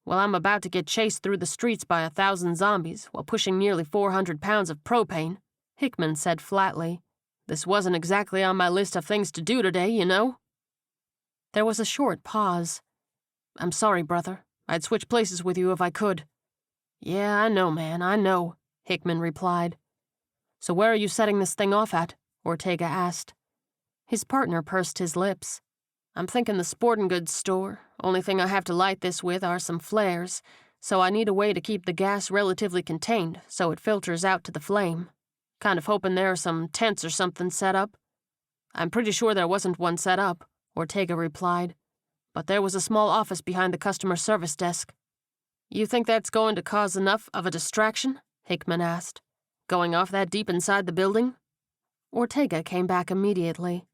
S1: Well, I'm about to get chased through the streets by 1,000 zombies while pushing nearly 400 pounds of propane, Hickman said flatly. This wasn't exactly on my list of things to do today, you know? There was a short pause. I'm sorry, brother. I'd switch places with you if I could. Yeah, I know, man, I know, Hickman replied. So where are you setting this thing off at? Ortega asked. His partner pursed his lips. I'm thinking the sporting goods store. Only thing I have to light this with are some flares, so I need a way to keep the gas relatively contained so it filters out to the flame. Kind of hoping there are some tents or something set up. I'm pretty sure there wasn't one set up, Ortega replied. But there was a small office behind the customer service desk. You think that's going to cause enough of a distraction? Hickman asked. Going off that deep inside the building? Ortega came back immediately.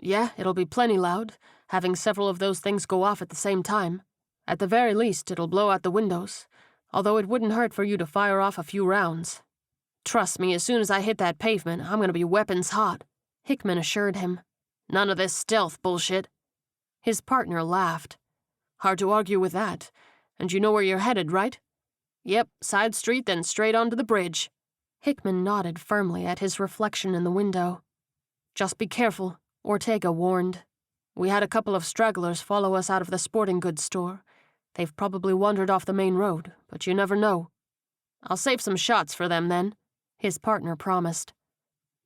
S1: Yeah, it'll be plenty loud, having several of those things go off at the same time. At the very least, it'll blow out the windows, although it wouldn't hurt for you to fire off a few rounds. Trust me, as soon as I hit that pavement, I'm gonna be weapons hot, Hickman assured him. None of this stealth bullshit. His partner laughed. Hard to argue with that. And you know where you're headed, right? Yep, side street, then straight onto the bridge. Hickman nodded firmly at his reflection in the window. Just be careful, Ortega warned. We had a couple of stragglers follow us out of the sporting goods store. They've probably wandered off the main road, but you never know. I'll save some shots for them then, his partner promised.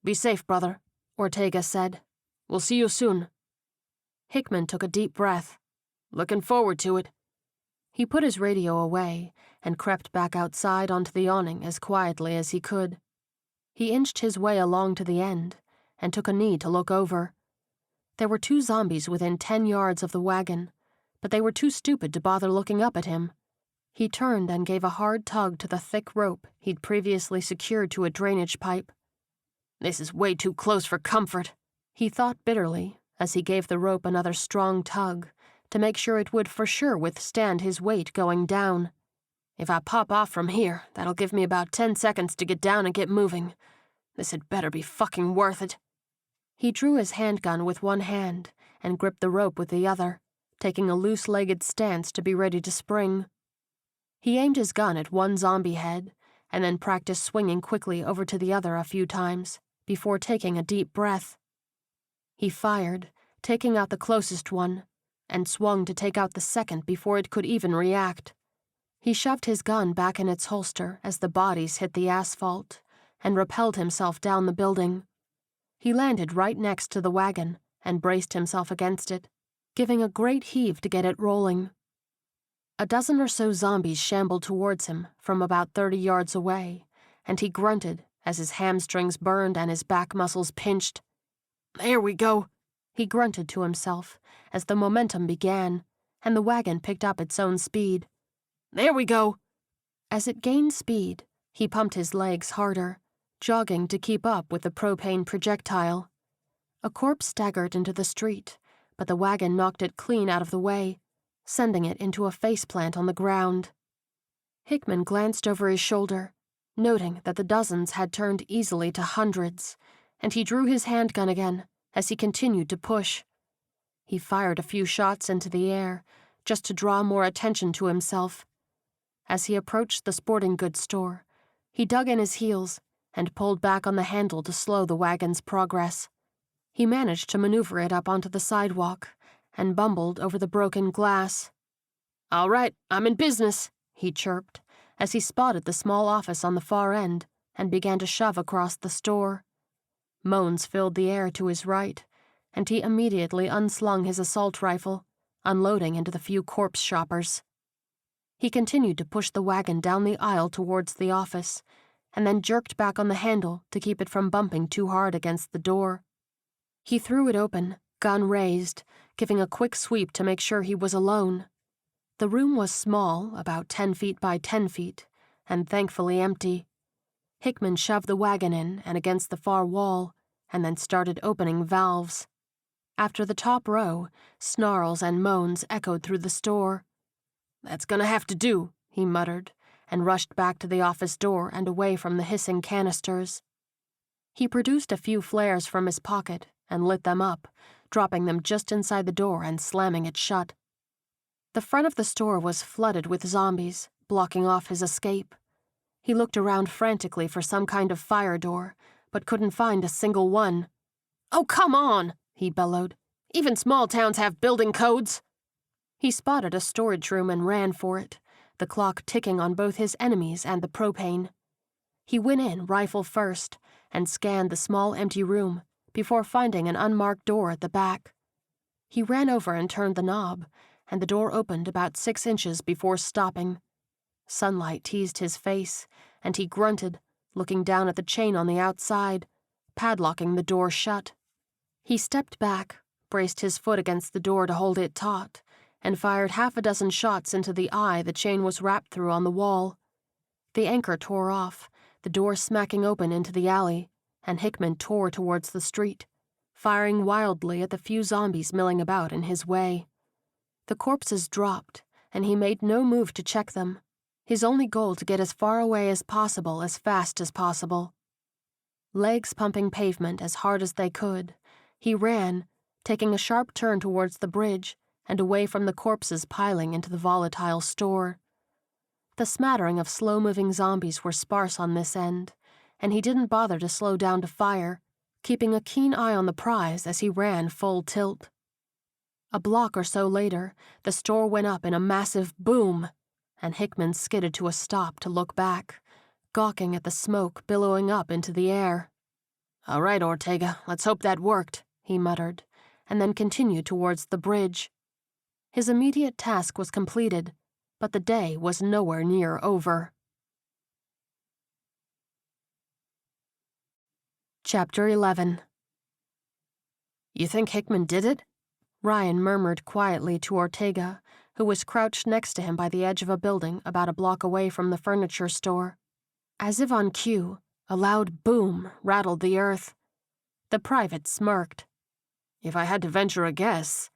S1: Be safe, brother, Ortega said. We'll see you soon. Hickman took a deep breath. Looking forward to it. He put his radio away and crept back outside onto the awning as quietly as he could. He inched his way along to the end and took a knee to look over. There were 2 zombies within 10 yards of the wagon, but they were too stupid to bother looking up at him. He turned and gave a hard tug to the thick rope he'd previously secured to a drainage pipe. This is way too close for comfort, he thought bitterly as he gave the rope another strong tug to make sure it would for sure withstand his weight going down. If I pop off from here, that'll give me about 10 seconds to get down and get moving. This had better be fucking worth it. He drew his handgun with one hand and gripped the rope with the other, taking a loose-legged stance to be ready to spring. He aimed his gun at one zombie head and then practiced swinging quickly over to the other a few times before taking a deep breath. He fired, taking out the closest one, and swung to take out the second before it could even react. He shoved his gun back in its holster as the bodies hit the asphalt and rappelled himself down the building. He landed right next to the wagon and braced himself against it, giving a great heave to get it rolling. A dozen or so zombies shambled towards him from about 30 yards away, and he grunted as his hamstrings burned and his back muscles pinched. There we go, he grunted to himself as the momentum began, and the wagon picked up its own speed. There we go. As it gained speed, he pumped his legs harder, jogging to keep up with the propane projectile. A corpse staggered into the street, but the wagon knocked it clean out of the way, sending it into a faceplant on the ground. Hickman glanced over his shoulder, noting that the dozens had turned easily to hundreds, and he drew his handgun again as he continued to push. He fired a few shots into the air, just to draw more attention to himself. As he approached the sporting goods store, he dug in his heels and pulled back on the handle to slow the wagon's progress. He managed to maneuver it up onto the sidewalk and bumbled over the broken glass. "All right, I'm in business," he chirped as he spotted the small office on the far end and began to shove across the store. Moans filled the air to his right, and he immediately unslung his assault rifle, unloading into the few corpse shoppers. He continued to push the wagon down the aisle towards the office, and then jerked back on the handle to keep it from bumping too hard against the door. He threw it open, gun raised, giving a quick sweep to make sure he was alone. The room was small, about 10 feet by 10 feet, and thankfully empty. Hickman shoved the wagon in and against the far wall, and then started opening valves. After the top row, snarls and moans echoed through the store. "That's gonna have to do," he muttered, and rushed back to the office door and away from the hissing canisters. He produced a few flares from his pocket and lit them up, dropping them just inside the door and slamming it shut. The front of the store was flooded with zombies, blocking off his escape. He looked around frantically for some kind of fire door, but couldn't find a single one. "Oh, come on!" he bellowed. "Even small towns have building codes." He spotted a storage room and ran for it, the clock ticking on both his enemies and the propane. He went in, rifle first, and scanned the small empty room before finding an unmarked door at the back. He ran over and turned the knob, and the door opened about 6 inches before stopping. Sunlight teased his face, and he grunted, looking down at the chain on the outside, padlocking the door shut. He stepped back, braced his foot against the door to hold it taut, and fired 6 shots into the eye the chain was wrapped through on the wall. The anchor tore off, the door smacking open into the alley, and Hickman tore towards the street, firing wildly at the few zombies milling about in his way. The corpses dropped, and he made no move to check them, his only goal to get as far away as possible as fast as possible. Legs pumping pavement as hard as they could, he ran, taking a sharp turn towards the bridge and away from the corpses piling into the volatile store. The smattering of slow-moving zombies were sparse on this end, and he didn't bother to slow down to fire, keeping a keen eye on the prize as he ran full tilt. A block or so later, the store went up in a massive boom, and Hickman skidded to a stop to look back, gawking at the smoke billowing up into the air. "All right, Ortega, let's hope that worked," he muttered, and then continued towards the bridge. His immediate task was completed, but the day was nowhere near over. Chapter 11. "You think Hickman did it?" Ryan murmured quietly to Ortega, who was crouched next to him by the edge of a building about a block away from the furniture store. As if on cue, a loud boom rattled the earth. The private smirked. "If I had to venture a guess..."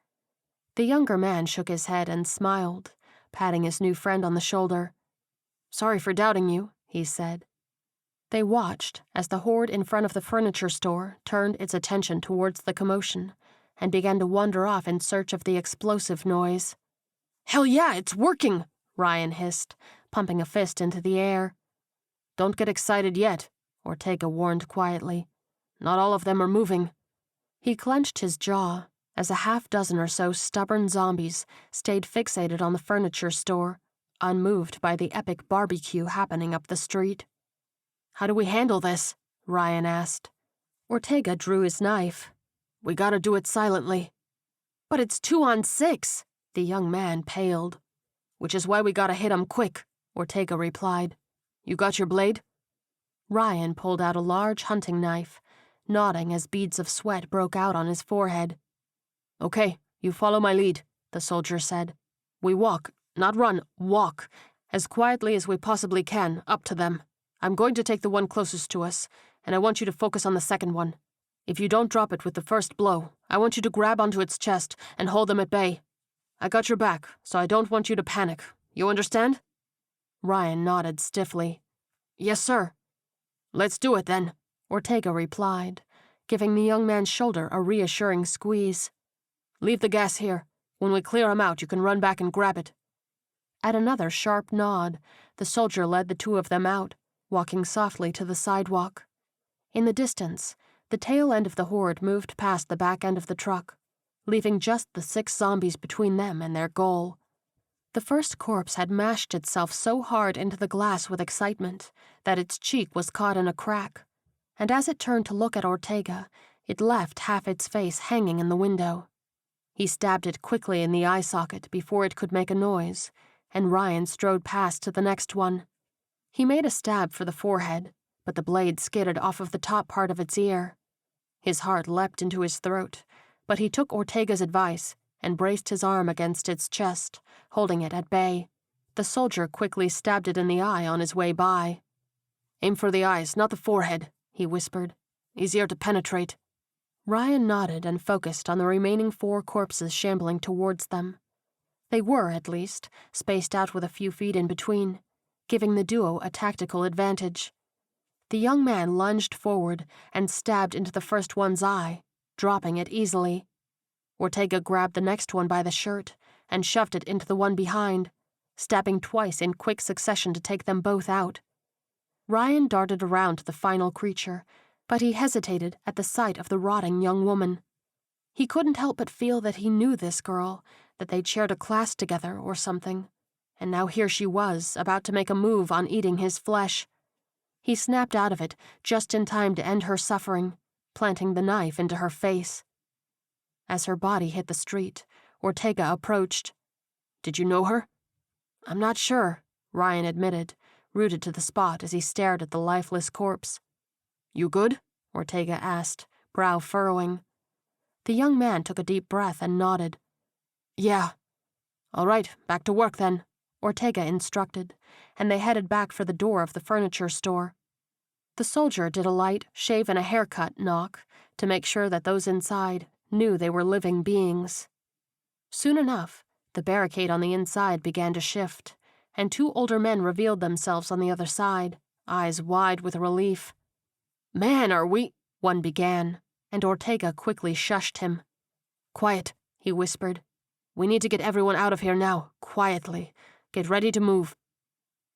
S1: The younger man shook his head and smiled, patting his new friend on the shoulder. "Sorry for doubting you," he said. They watched as the horde in front of the furniture store turned its attention towards the commotion and began to wander off in search of the explosive noise. "Hell yeah, it's working!" Ryan hissed, pumping a fist into the air. "Don't get excited yet," Ortega warned quietly. "Not all of them are moving." He clenched his jaw as a 6 or so stubborn zombies stayed fixated on the furniture store, unmoved by the epic barbecue happening up the street. "How do we handle this?" Ryan asked. Ortega drew his knife. "We gotta do it silently." "But it's 2 on 6. The young man paled. "Which is why we gotta hit 'em quick," Ortega replied. "You got your blade?" Ryan pulled out a large hunting knife, nodding as beads of sweat broke out on his forehead. "Okay, you follow my lead," the soldier said. "We walk, not run, walk, As quietly as we possibly can, up to them. I'm going to take the one closest to us, and I want you to focus on the second one. If you don't drop it with the first blow, I want you to grab onto its chest and hold them at bay. I got your back, so I don't want you to panic. You understand?" Ryan nodded stiffly. "Yes, sir." "Let's do it, then," Ortega replied, giving the young man's shoulder a reassuring squeeze. "Leave the gas here. When we clear him out, you can run back and grab it." At another sharp nod, the soldier led the two of them out, walking softly to the sidewalk. In the distance, the tail end of the horde moved past the back end of the truck, leaving just the 6 zombies between them and their goal. The first corpse had mashed itself so hard into the glass with excitement that its cheek was caught in a crack, and as it turned to look at Ortega, it left half its face hanging in the window. He stabbed it quickly in the eye socket before it could make a noise, and Ryan strode past to the next one. He made a stab for the forehead, but the blade skidded off of the top part of its ear. His heart leapt into his throat, but he took Ortega's advice and braced his arm against its chest, holding it at bay. The soldier quickly stabbed it in the eye on his way by. "Aim for the eyes, not the forehead," he whispered. "Easier to penetrate." Ryan nodded and focused on the remaining 4 corpses shambling towards them. They were, at least, spaced out with a few feet in between, giving the duo a tactical advantage. The young man lunged forward and stabbed into the first one's eye, dropping it easily. Ortega grabbed the next one by the shirt and shoved it into the one behind, stabbing twice in quick succession to take them both out. Ryan darted around to the final creature, but he hesitated at the sight of the rotting young woman. He couldn't help but feel that he knew this girl, that they'd shared a class together or something, and now here she was, about to make a move on eating his flesh. He snapped out of it just in time to end her suffering, planting the knife into her face. As her body hit the street, Ortega approached. "Did you know her?" "I'm not sure," Ryan admitted, rooted to the spot as he stared at the lifeless corpse. "You good?" Ortega asked, brow furrowing. The young man took a deep breath and nodded. "Yeah." "All right, back to work then," Ortega instructed, and they headed back for the door of the furniture store. The soldier did a light shave and a haircut knock to make sure that those inside knew they were living beings. Soon enough, the barricade on the inside began to shift, and 2 older men revealed themselves on the other side, eyes wide with relief. "Man, are we—" one began, and Ortega quickly shushed him. "Quiet," he whispered. "We need to get everyone out of here now, quietly. Get ready to move."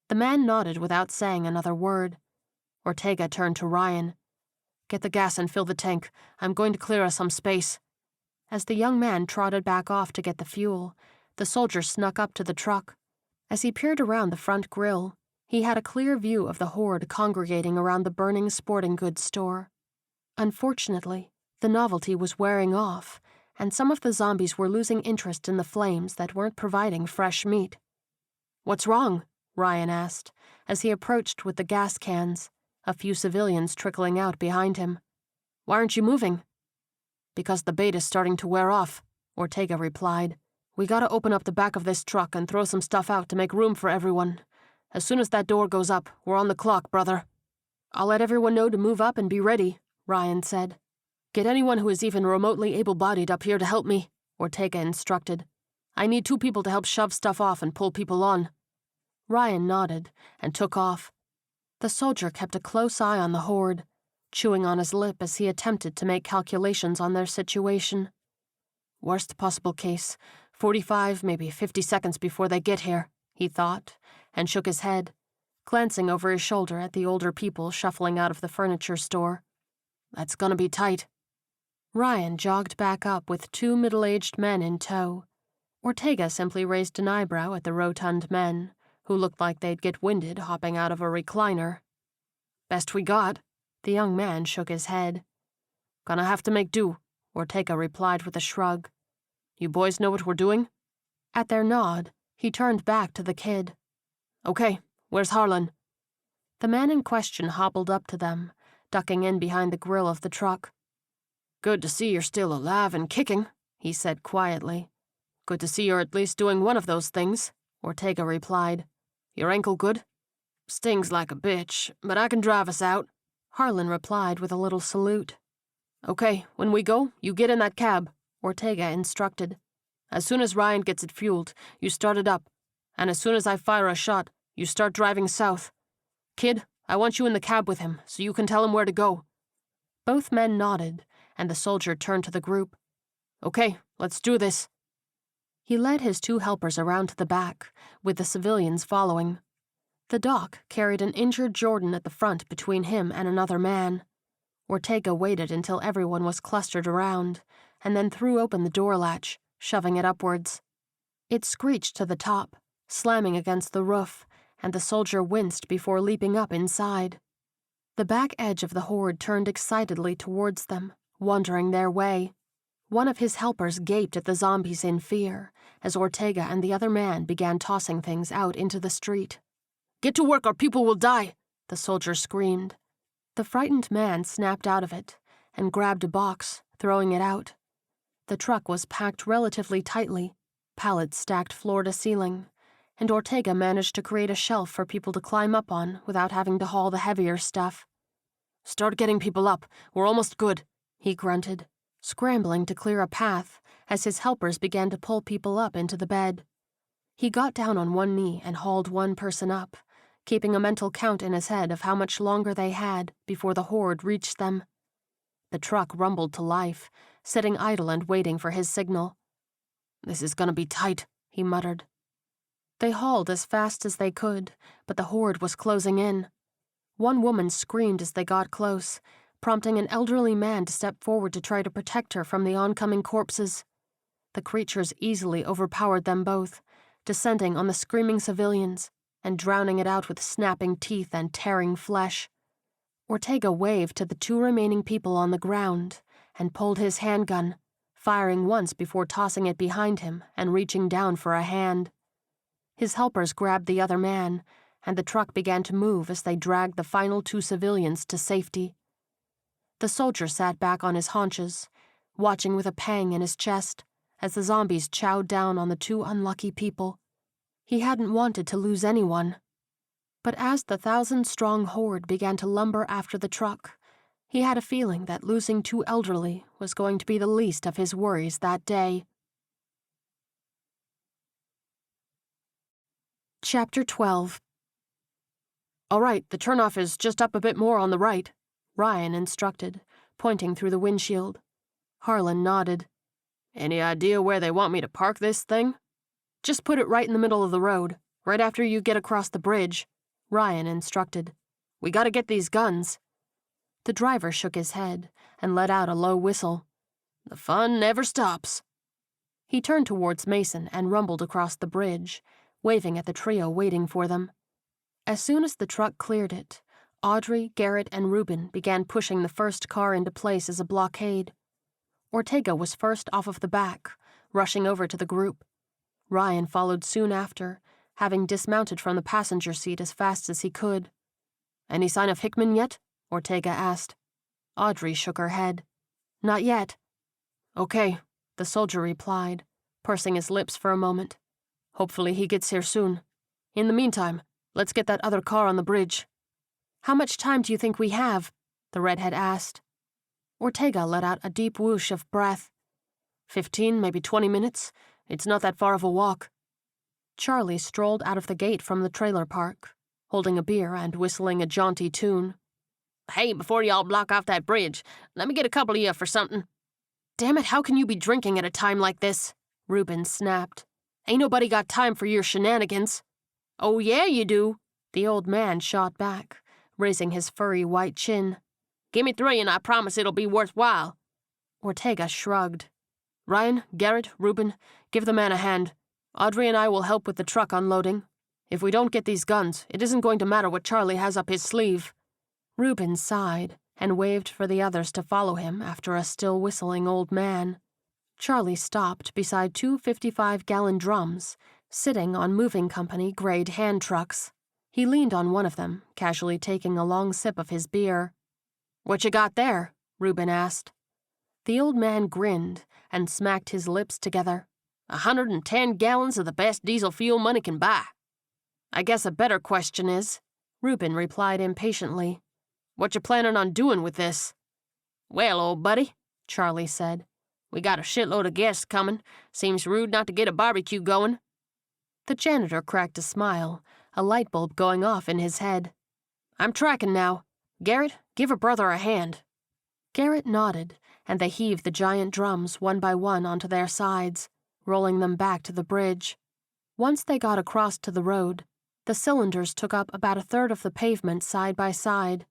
S1: The man nodded without saying another word. Ortega turned to Ryan. "Get the gas and fill the tank. I'm going to clear us some space." As the young man trotted back off to get the fuel, the soldier snuck up to the truck. As he peered around the front grill, he had a clear view of the horde congregating around the burning sporting goods store. Unfortunately, the novelty was wearing off, and some of the zombies were losing interest in the flames that weren't providing fresh meat. "What's wrong?" Ryan asked, as he approached with the gas cans, a few civilians trickling out behind him. "Why aren't you moving?" "Because the bait is starting to wear off," Ortega replied. "We gotta open up the back of this truck and throw some stuff out to make room for everyone. As soon as that door goes up, we're on the clock, brother." "I'll let everyone know to move up and be ready," Ryan said. "Get anyone who is even remotely able-bodied up here to help me," Ortega instructed. "I need 2 people to help shove stuff off and pull people on." Ryan nodded and took off. The soldier kept a close eye on the horde, chewing on his lip as he attempted to make calculations on their situation. "Worst possible case, 45, maybe 50 seconds before they get here," he thought, and shook his head, glancing over his shoulder at the older people shuffling out of the furniture store. "That's gonna be tight." Ryan jogged back up with 2 middle-aged men in tow. Ortega simply raised an eyebrow at the rotund men, who looked like they'd get winded hopping out of a recliner. "Best we got." The young man shook his head. "Gonna have to make do," Ortega replied with a shrug. "You boys know what we're doing?" At their nod, he turned back to the kid. "Okay, where's Harlan?" The man in question hobbled up to them, ducking in behind the grill of the truck. "Good to see you're still alive and kicking," he said quietly. "Good to see you're at least doing one of those things," Ortega replied. Your ankle good? Stings like a bitch, but I can drive us out, Harlan replied with a little salute. Okay, when we go, you get in that cab, Ortega instructed. As soon as Ryan gets it fueled, you start it up, and as soon as I fire a shot, you start driving south. Kid, I want you in the cab with him, so you can tell him where to go. Both men nodded, and the soldier turned to the group. Okay, let's do this. He led his 2 helpers around to the back, with the civilians following. The doc carried an injured Jordan at the front between him and another man. Ortega waited until everyone was clustered around, and then threw open the door latch, shoving it upwards. It screeched to the top, slamming against the roof, and the soldier winced before leaping up inside. The back edge of the horde turned excitedly towards them, wondering their way. One of his helpers gaped at the zombies in fear, as Ortega and the other man began tossing things out into the street. Get to work or people will die, the soldier screamed. The frightened man snapped out of it and grabbed a box, throwing it out. The truck was packed relatively tightly, pallets stacked floor to ceiling, and Ortega managed to create a shelf for people to climb up on without having to haul the heavier stuff. Start getting people up. We're almost good, he grunted, scrambling to clear a path as his helpers began to pull people up into the bed. He got down on one knee and hauled one person up, keeping a mental count in his head of how much longer they had before the horde reached them. The truck rumbled to life, sitting idle and waiting for his signal. This is gonna be tight, he muttered. They hauled as fast as they could, but the horde was closing in. One woman screamed as they got close, prompting an elderly man to step forward to try to protect her from the oncoming corpses. The creatures easily overpowered them both, descending on the screaming civilians and drowning it out with snapping teeth and tearing flesh. Ortega waved to the 2 remaining people on the ground and pulled his handgun, firing once before tossing it behind him and reaching down for a hand. His helpers grabbed the other man, and the truck began to move as they dragged the final 2 civilians to safety. The soldier sat back on his haunches, watching with a pang in his chest as the zombies chowed down on the 2 unlucky people. He hadn't wanted to lose anyone. But as the 1,000-strong horde began to lumber after the truck, he had a feeling that losing 2 elderly was going to be the least of his worries that day. Chapter 12. All right, the turnoff is just up a bit more on the right, Ryan instructed, pointing through the windshield. Harlan nodded. Any idea where they want me to park this thing? Just put it right in the middle of the road, right after you get across the bridge, Ryan instructed. We gotta get these guns. The driver shook his head and let out a low whistle. The fun never stops. He turned towards Mason and rumbled across the bridge, waving at the trio waiting for them. As soon as the truck cleared it, Audrey, Garrett, and Reuben began pushing the first car into place as a blockade. Ortega was first off of the back, rushing over to the group. Ryan followed soon after, having dismounted from the passenger seat as fast as he could. Any sign of Hickman yet? Ortega asked. Audrey shook her head. Not yet. Okay, the soldier replied, pursing his lips for a moment. Hopefully he gets here soon. In the meantime, let's get that other car on the bridge. How much time do you think we have? The redhead asked. Ortega let out a deep whoosh of breath. 15, maybe 20 minutes. It's not that far of a walk. Charlie strolled out of the gate from the trailer park, holding a beer and whistling a jaunty tune. Hey, before y'all block off that bridge, let me get a couple of you for something. Damn it, how can you be drinking at a time like this? Reuben snapped. Ain't nobody got time for your shenanigans. Oh yeah, you do, the old man shot back, raising his furry white chin. Give me 3 and I promise it'll be worthwhile. Ortega shrugged. Ryan, Garrett, Reuben, give the man a hand. Audrey and I will help with the truck unloading. If we don't get these guns, it isn't going to matter what Charlie has up his sleeve. Reuben sighed and waved for the others to follow him after a still whistling old man. Charlie stopped beside 2 55-gallon drums, sitting on moving company grade hand trucks. He leaned on one of them, casually taking a long sip of his beer. What you got there? Reuben asked. The old man grinned and smacked his lips together. 110 gallons of the best diesel fuel money can buy. I guess a better question is, Reuben replied impatiently, what you planning on doing with this? Well, old buddy, Charlie said, we got a shitload of guests coming. Seems rude not to get a barbecue going. The janitor cracked a smile, a light bulb going off in his head. I'm tracking now. Garrett, give a brother a hand. Garrett nodded, and they heaved the giant drums one by one onto their sides, rolling them back to the bridge. Once they got across to the road, the cylinders took up about a third of the pavement side by side.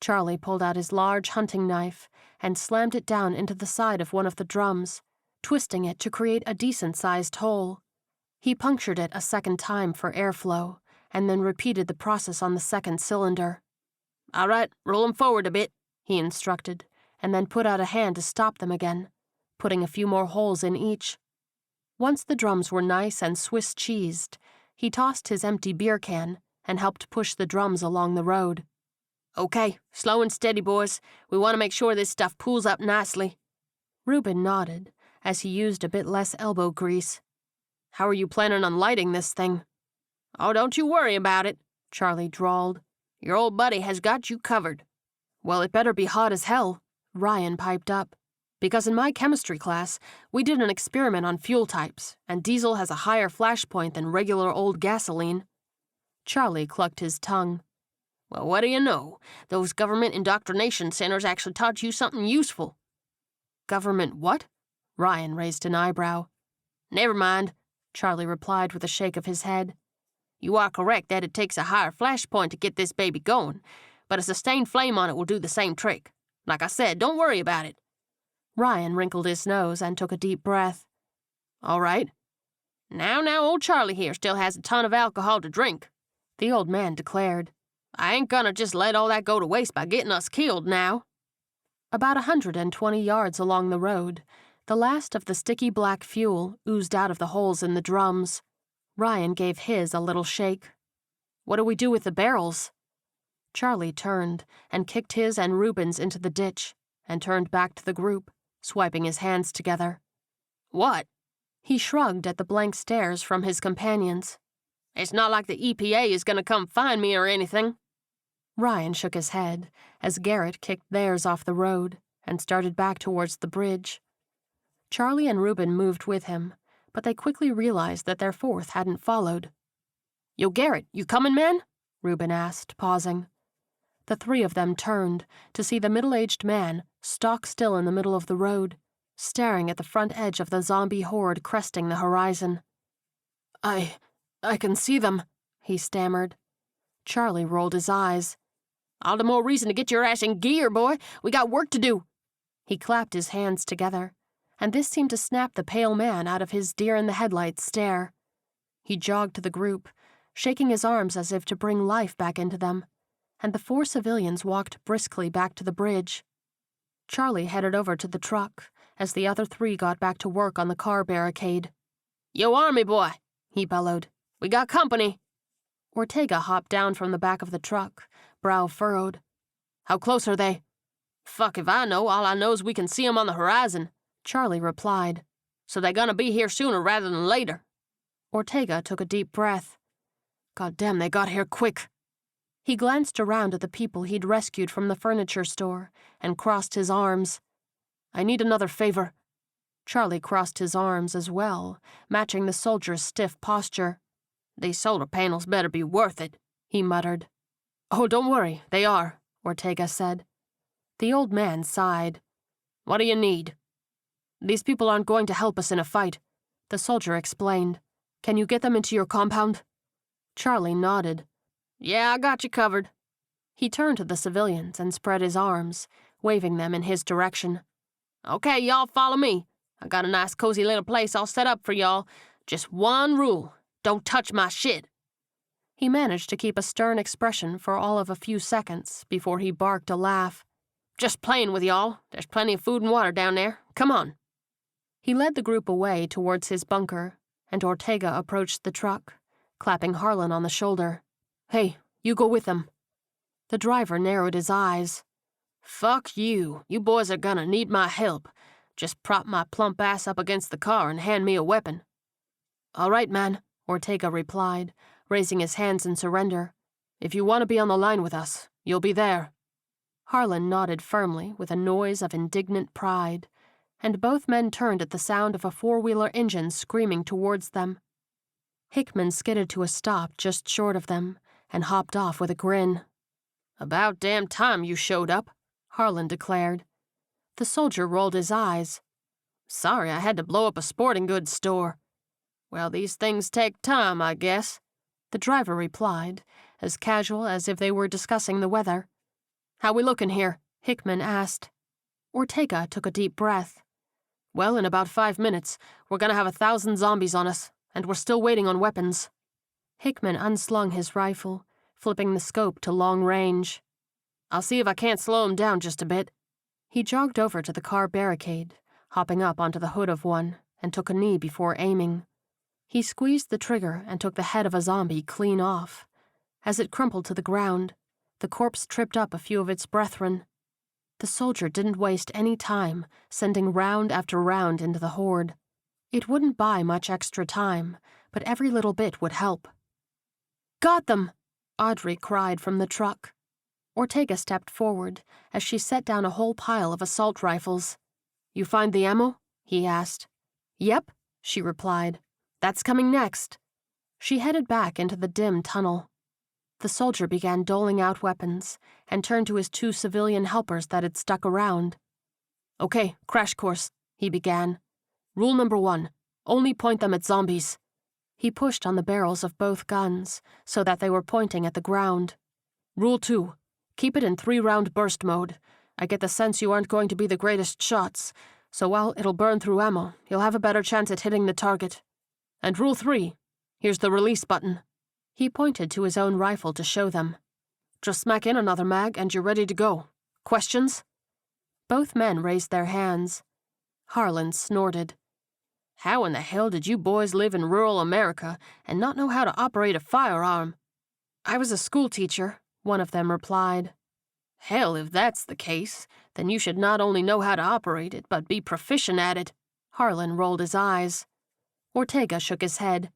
S1: Charlie pulled out his large hunting knife and slammed it down into the side of one of the drums, twisting it to create a decent-sized hole. He punctured it a second time for airflow, and then repeated the process on the second cylinder. All right, roll 'em forward a bit, he instructed, and then put out a hand to stop them again, putting a few more holes in each. Once the drums were nice and Swiss cheesed, he tossed his empty beer can and helped push the drums along the road. Okay, slow and steady, boys. We want to make sure this stuff pools up nicely. Reuben nodded as he used a bit less elbow grease. How are you planning on lighting this thing? Oh, don't you worry about it, Charlie drawled. Your old buddy has got you covered. Well, it better be hot as hell, Ryan piped up. Because in my chemistry class, we did an experiment on fuel types, and diesel has a higher flash point than regular old gasoline. Charlie clucked his tongue. Well, what do you know? Those government indoctrination centers actually taught you something useful. Government what? Ryan raised an eyebrow. Never mind, Charlie replied with a shake of his head. You are correct that it takes a higher flash point to get this baby going, but a sustained flame on it will do the same trick. Like I said, don't worry about it. Ryan wrinkled his nose and took a deep breath. All right. Now, old Charlie here still has a ton of alcohol to drink, the old man declared. I ain't gonna just let all that go to waste by getting us killed now. About 120 yards along the road, the last of the sticky black fuel oozed out of the holes in the drums. Ryan gave his a little shake. What do we do with the barrels? Charlie turned and kicked his and Reuben's into the ditch and turned back to the group, swiping his hands together. What? He shrugged at the blank stares from his companions. It's not like the EPA is going to come find me or anything. Ryan shook his head as Garrett kicked theirs off the road and started back towards the bridge. Charlie and Reuben moved with him, but they quickly realized that their fourth hadn't followed. Yo, Garrett, you coming, man? Reuben asked, pausing. The three of them turned to see the middle-aged man stock still in the middle of the road, staring at the front edge of the zombie horde cresting the horizon. I can see them, he stammered. Charlie rolled his eyes. All the more reason to get your ass in gear, boy. We got work to do. He clapped his hands together, and this seemed to snap the pale man out of his deer-in-the-headlights stare. He jogged to the group, shaking his arms as if to bring life back into them, and the four civilians walked briskly back to the bridge. Charlie headed over to the truck as the other three got back to work on the car barricade. Yo, Army boy, he bellowed. We got company. Ortega hopped down from the back of the truck, brow furrowed. How close are they? Fuck if I know. All I know is we can see 'em on the horizon, Charlie replied. So they're gonna be here sooner rather than later. Ortega took a deep breath. Goddamn, they got here quick. He glanced around at the people he'd rescued from the furniture store and crossed his arms. I need another favor. Charlie crossed his arms as well, matching the soldier's stiff posture. These solar panels better be worth it, he muttered. Oh, don't worry, they are, Ortega said. The old man sighed. What do you need? These people aren't going to help us in a fight, the soldier explained. Can you get them into your compound? Charlie nodded. Yeah, I got you covered. He turned to the civilians and spread his arms, waving them in his direction. Okay, y'all follow me. I got a nice cozy little place all set up for y'all. Just one rule. Don't touch my shit. He managed to keep a stern expression for all of a few seconds before he barked a laugh. Just playing with y'all. There's plenty of food and water down there. Come on. He led the group away towards his bunker, and Ortega approached the truck, clapping Harlan on the shoulder. Hey, you go with them. The driver narrowed his eyes. Fuck you. You boys are gonna need my help. Just prop my plump ass up against the car and hand me a weapon. All right, man, Ortega replied, raising his hands in surrender. "If you want to be on the line with us, you'll be there." Harlan nodded firmly with a noise of indignant pride, and both men turned at the sound of a four-wheeler engine screaming towards them. Hickman skidded to a stop just short of them and hopped off with a grin. "About damn time you showed up," Harlan declared. The soldier rolled his eyes. "Sorry I had to blow up a sporting goods store." "Well, these things take time, I guess," the driver replied, as casual as if they were discussing the weather. "How we looking here?" Hickman asked. Ortega took a deep breath. "Well, in about 5 minutes, we're gonna have 1,000 zombies on us, and we're still waiting on weapons." Hickman unslung his rifle, flipping the scope to long range. "I'll see if I can't slow him down just a bit." He jogged over to the car barricade, hopping up onto the hood of one, and took a knee before aiming. He squeezed the trigger and took the head of a zombie clean off. As it crumpled to the ground, the corpse tripped up a few of its brethren. The soldier didn't waste any time, sending round after round into the horde. It wouldn't buy much extra time, but every little bit would help. "Got them!" Audrey cried from the truck. Ortega stepped forward as she set down a whole pile of assault rifles. "You find the ammo?" he asked. "Yep," she replied. "That's coming next." She headed back into the dim tunnel. The soldier began doling out weapons and turned to his 2 civilian helpers that had stuck around. "Okay, crash course," he began. "Rule number 1, only point them at zombies." He pushed on the barrels of both guns so that they were pointing at the ground. "Rule 2, keep it in 3-round burst mode. I get the sense you aren't going to be the greatest shots, so while it'll burn through ammo, you'll have a better chance at hitting the target. And Rule 3, here's the release button." He pointed to his own rifle to show them. "Just smack in another mag and you're ready to go. Questions?" Both men raised their hands. Harlan snorted. "How in the hell did you boys live in rural America and not know how to operate a firearm?" "I was a schoolteacher," one of them replied. "Hell, if that's the case, then you should not only know how to operate it, but be proficient at it." Harlan rolled his eyes. Ortega shook his head.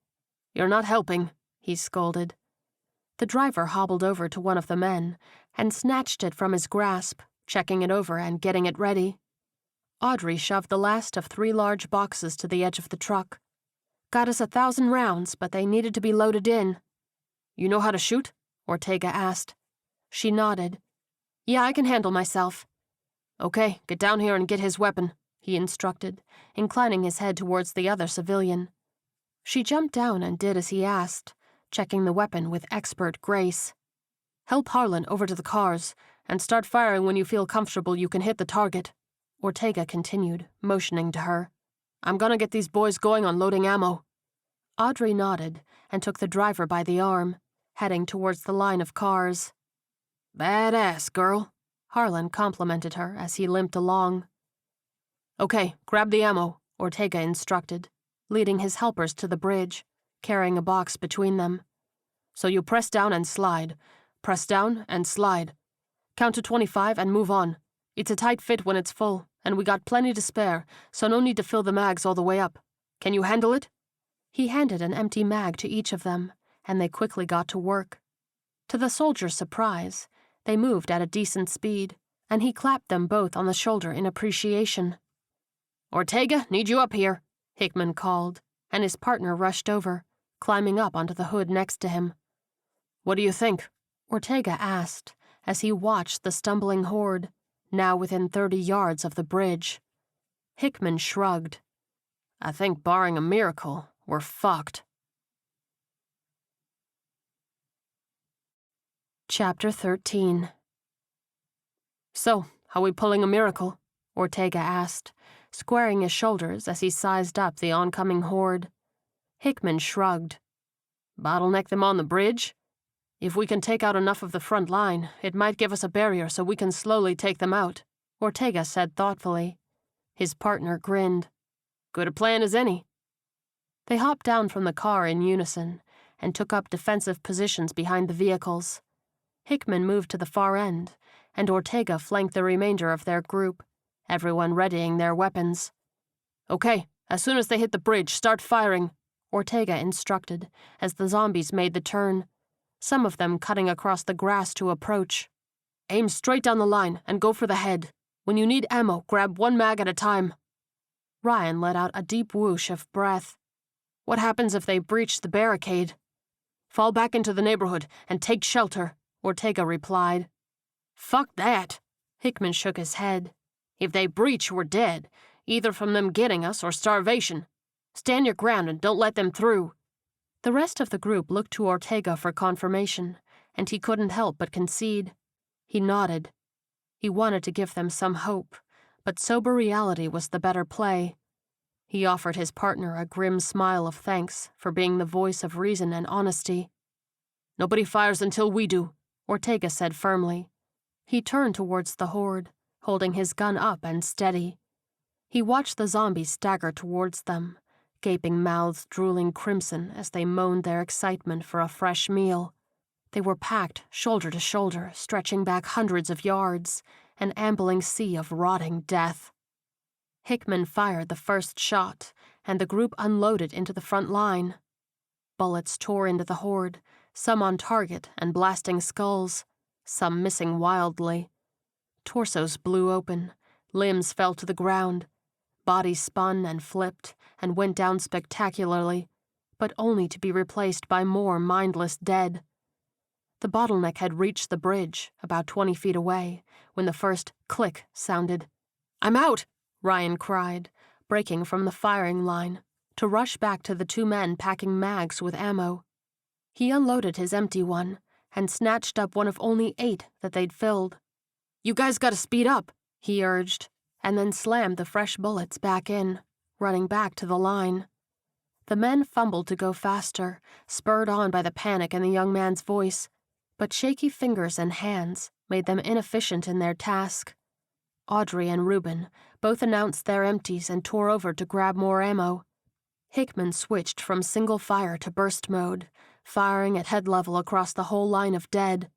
S1: "You're not helping," he scolded. The driver hobbled over to one of the men and snatched it from his grasp, checking it over and getting it ready. Audrey shoved the last of 3 large boxes to the edge of the truck. "Got us 1,000 rounds, but they needed to be loaded in." "You know how to shoot?" Ortega asked. She nodded. "Yeah, I can handle myself." "Okay, get down here and get his weapon," he instructed, inclining his head towards the other civilian. She jumped down and did as he asked, checking the weapon with expert grace. "Help Harlan over to the cars, and start firing when you feel comfortable you can hit the target," Ortega continued, motioning to her. "I'm gonna get these boys going on loading ammo." Audrey nodded and took the driver by the arm, heading towards the line of cars. "Badass, girl," Harlan complimented her as he limped along. "Okay, grab the ammo," Ortega instructed, leading his helpers to the bridge, carrying a box between them. "So you press down and slide. Press down and slide. Count to 25 and move on. It's a tight fit when it's full, and we got plenty to spare, so no need to fill the mags all the way up. Can you handle it?" He handed an empty mag to each of them, and they quickly got to work. To the soldier's surprise, they moved at a decent speed, and he clapped them both on the shoulder in appreciation. "Ortega, need you up here," Hickman called, and his partner rushed over, climbing up onto the hood next to him. "What do you think?" Ortega asked, as he watched the stumbling horde, now within 30 yards of the bridge. Hickman shrugged. "I think barring a miracle, we're fucked." Chapter 13. "So, how we pulling a miracle?" Ortega asked, squaring his shoulders as he sized up the oncoming horde. Hickman shrugged. "Bottleneck them on the bridge? If we can take out enough of the front line, it might give us a barrier so we can slowly take them out," Ortega said thoughtfully. His partner grinned. "Good a plan as any." They hopped down from the car in unison and took up defensive positions behind the vehicles. Hickman moved to the far end, and Ortega flanked the remainder of their group, everyone readying their weapons. "Okay, as soon as they hit the bridge, start firing," Ortega instructed, as the zombies made the turn, some of them cutting across the grass to approach. Aim straight down the line and go for the head. When you need ammo, grab one mag at a time. Ryan let out a deep whoosh of breath. What happens if they breach the barricade? Fall back into the neighborhood and take shelter, Ortega replied. Fuck that, Hickman shook his head. If they breach, we're dead, either from them getting us or starvation. Stand your ground and don't let them through. The rest of the group looked to Ortega for confirmation, and he couldn't help but concede. He nodded. He wanted to give them some hope, but sober reality was the better play. He offered his partner a grim smile of thanks for being the voice of reason and honesty. Nobody fires until we do, Ortega said firmly. He turned towards the horde, holding his gun up and steady. He watched the zombies stagger towards them, gaping mouths drooling crimson as they moaned their excitement for a fresh meal. They were packed shoulder to shoulder, stretching back hundreds of yards, an ambling sea of rotting death. Hickman fired the first shot, and the group unloaded into the front line. Bullets tore into the horde, some on target and blasting skulls, some missing wildly. Torsos blew open, limbs fell to the ground, bodies spun and flipped and went down spectacularly, but only to be replaced by more mindless dead. The bottleneck had reached the bridge, about 20 feet away, when the first click sounded. I'm out, Ryan cried, breaking from the firing line, to rush back to the two men packing mags with ammo. He unloaded his empty one and snatched up one of only 8 that they'd filled. You guys gotta speed up, he urged, and then slammed the fresh bullets back in, running back to the line. The men fumbled to go faster, spurred on by the panic in the young man's voice, but shaky fingers and hands made them inefficient in their task. Audrey and Reuben both announced their empties and tore over to grab more ammo. Hickman switched from single fire to burst mode, firing at head level across the whole line of dead.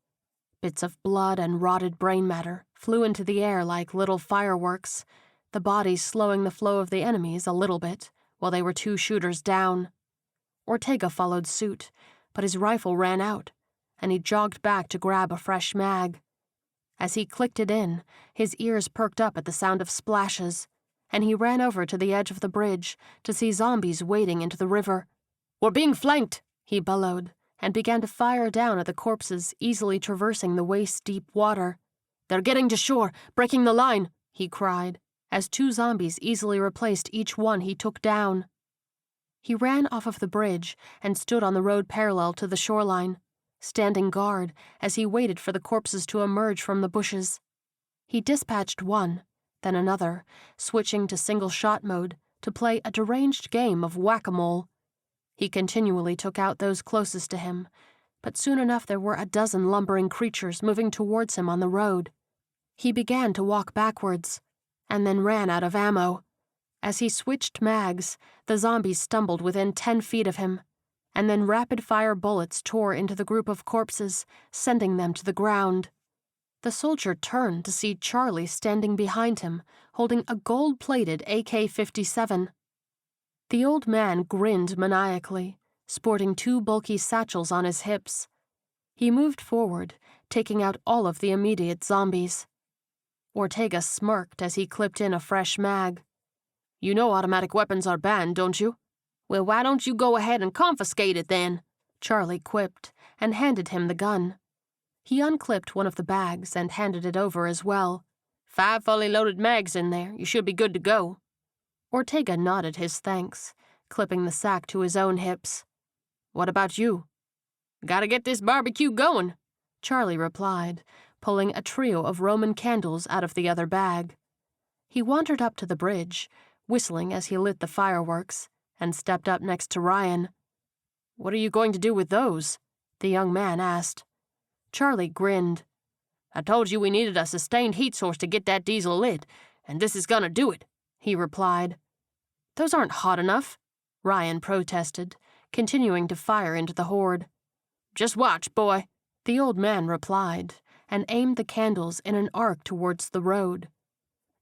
S1: Bits of blood and rotted brain matter flew into the air like little fireworks, the bodies slowing the flow of the enemies a little bit while they were 2 shooters down. Ortega followed suit, but his rifle ran out, and he jogged back to grab a fresh mag. As he clicked it in, his ears perked up at the sound of splashes, and he ran over to the edge of the bridge to see zombies wading into the river. We're being flanked, he bellowed, and began to fire down at the corpses easily traversing the waist-deep water. They're getting to shore, breaking the line, he cried, as 2 zombies easily replaced each one he took down. He ran off of the bridge and stood on the road parallel to the shoreline, standing guard as he waited for the corpses to emerge from the bushes. He dispatched one, then another, switching to single-shot mode to play a deranged game of whack-a-mole. He continually took out those closest to him, but soon enough there were a dozen lumbering creatures moving towards him on the road. He began to walk backwards, and then ran out of ammo. As he switched mags, the zombies stumbled within 10 feet of him, and then rapid-fire bullets tore into the group of corpses, sending them to the ground. The soldier turned to see Charlie standing behind him, holding a gold-plated AK-57. The old man grinned maniacally, sporting 2 bulky satchels on his hips. He moved forward, taking out all of the immediate zombies. Ortega smirked as he clipped in a fresh mag. You know automatic weapons are banned, don't you? Well, why don't you go ahead and confiscate it then? Charlie quipped, and handed him the gun. He unclipped one of the bags and handed it over as well. 5 fully loaded mags in there. You should be good to go. Ortega nodded his thanks, clipping the sack to his own hips. What about you? Gotta get this barbecue going, Charlie replied, pulling a trio of Roman candles out of the other bag. He wandered up to the bridge, whistling as he lit the fireworks, and stepped up next to Ryan. What are you going to do with those? The young man asked. Charlie grinned. I told you we needed a sustained heat source to get that diesel lit, and this is gonna do it, he replied. Those aren't hot enough, Ryan protested, continuing to fire into the horde. Just watch, boy, the old man replied, and aimed the candles in an arc towards the road.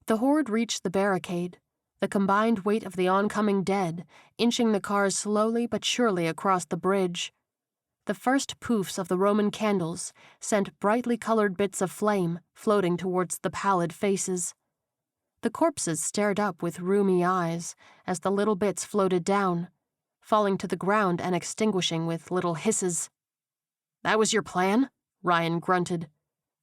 S1: The horde reached the barricade, the combined weight of the oncoming dead inching the cars slowly but surely across the bridge. The first poofs of the Roman candles sent brightly colored bits of flame floating towards the pallid faces. The corpses stared up with rheumy eyes as the little bits floated down, falling to the ground and extinguishing with little hisses. "That was your plan?" Ryan grunted.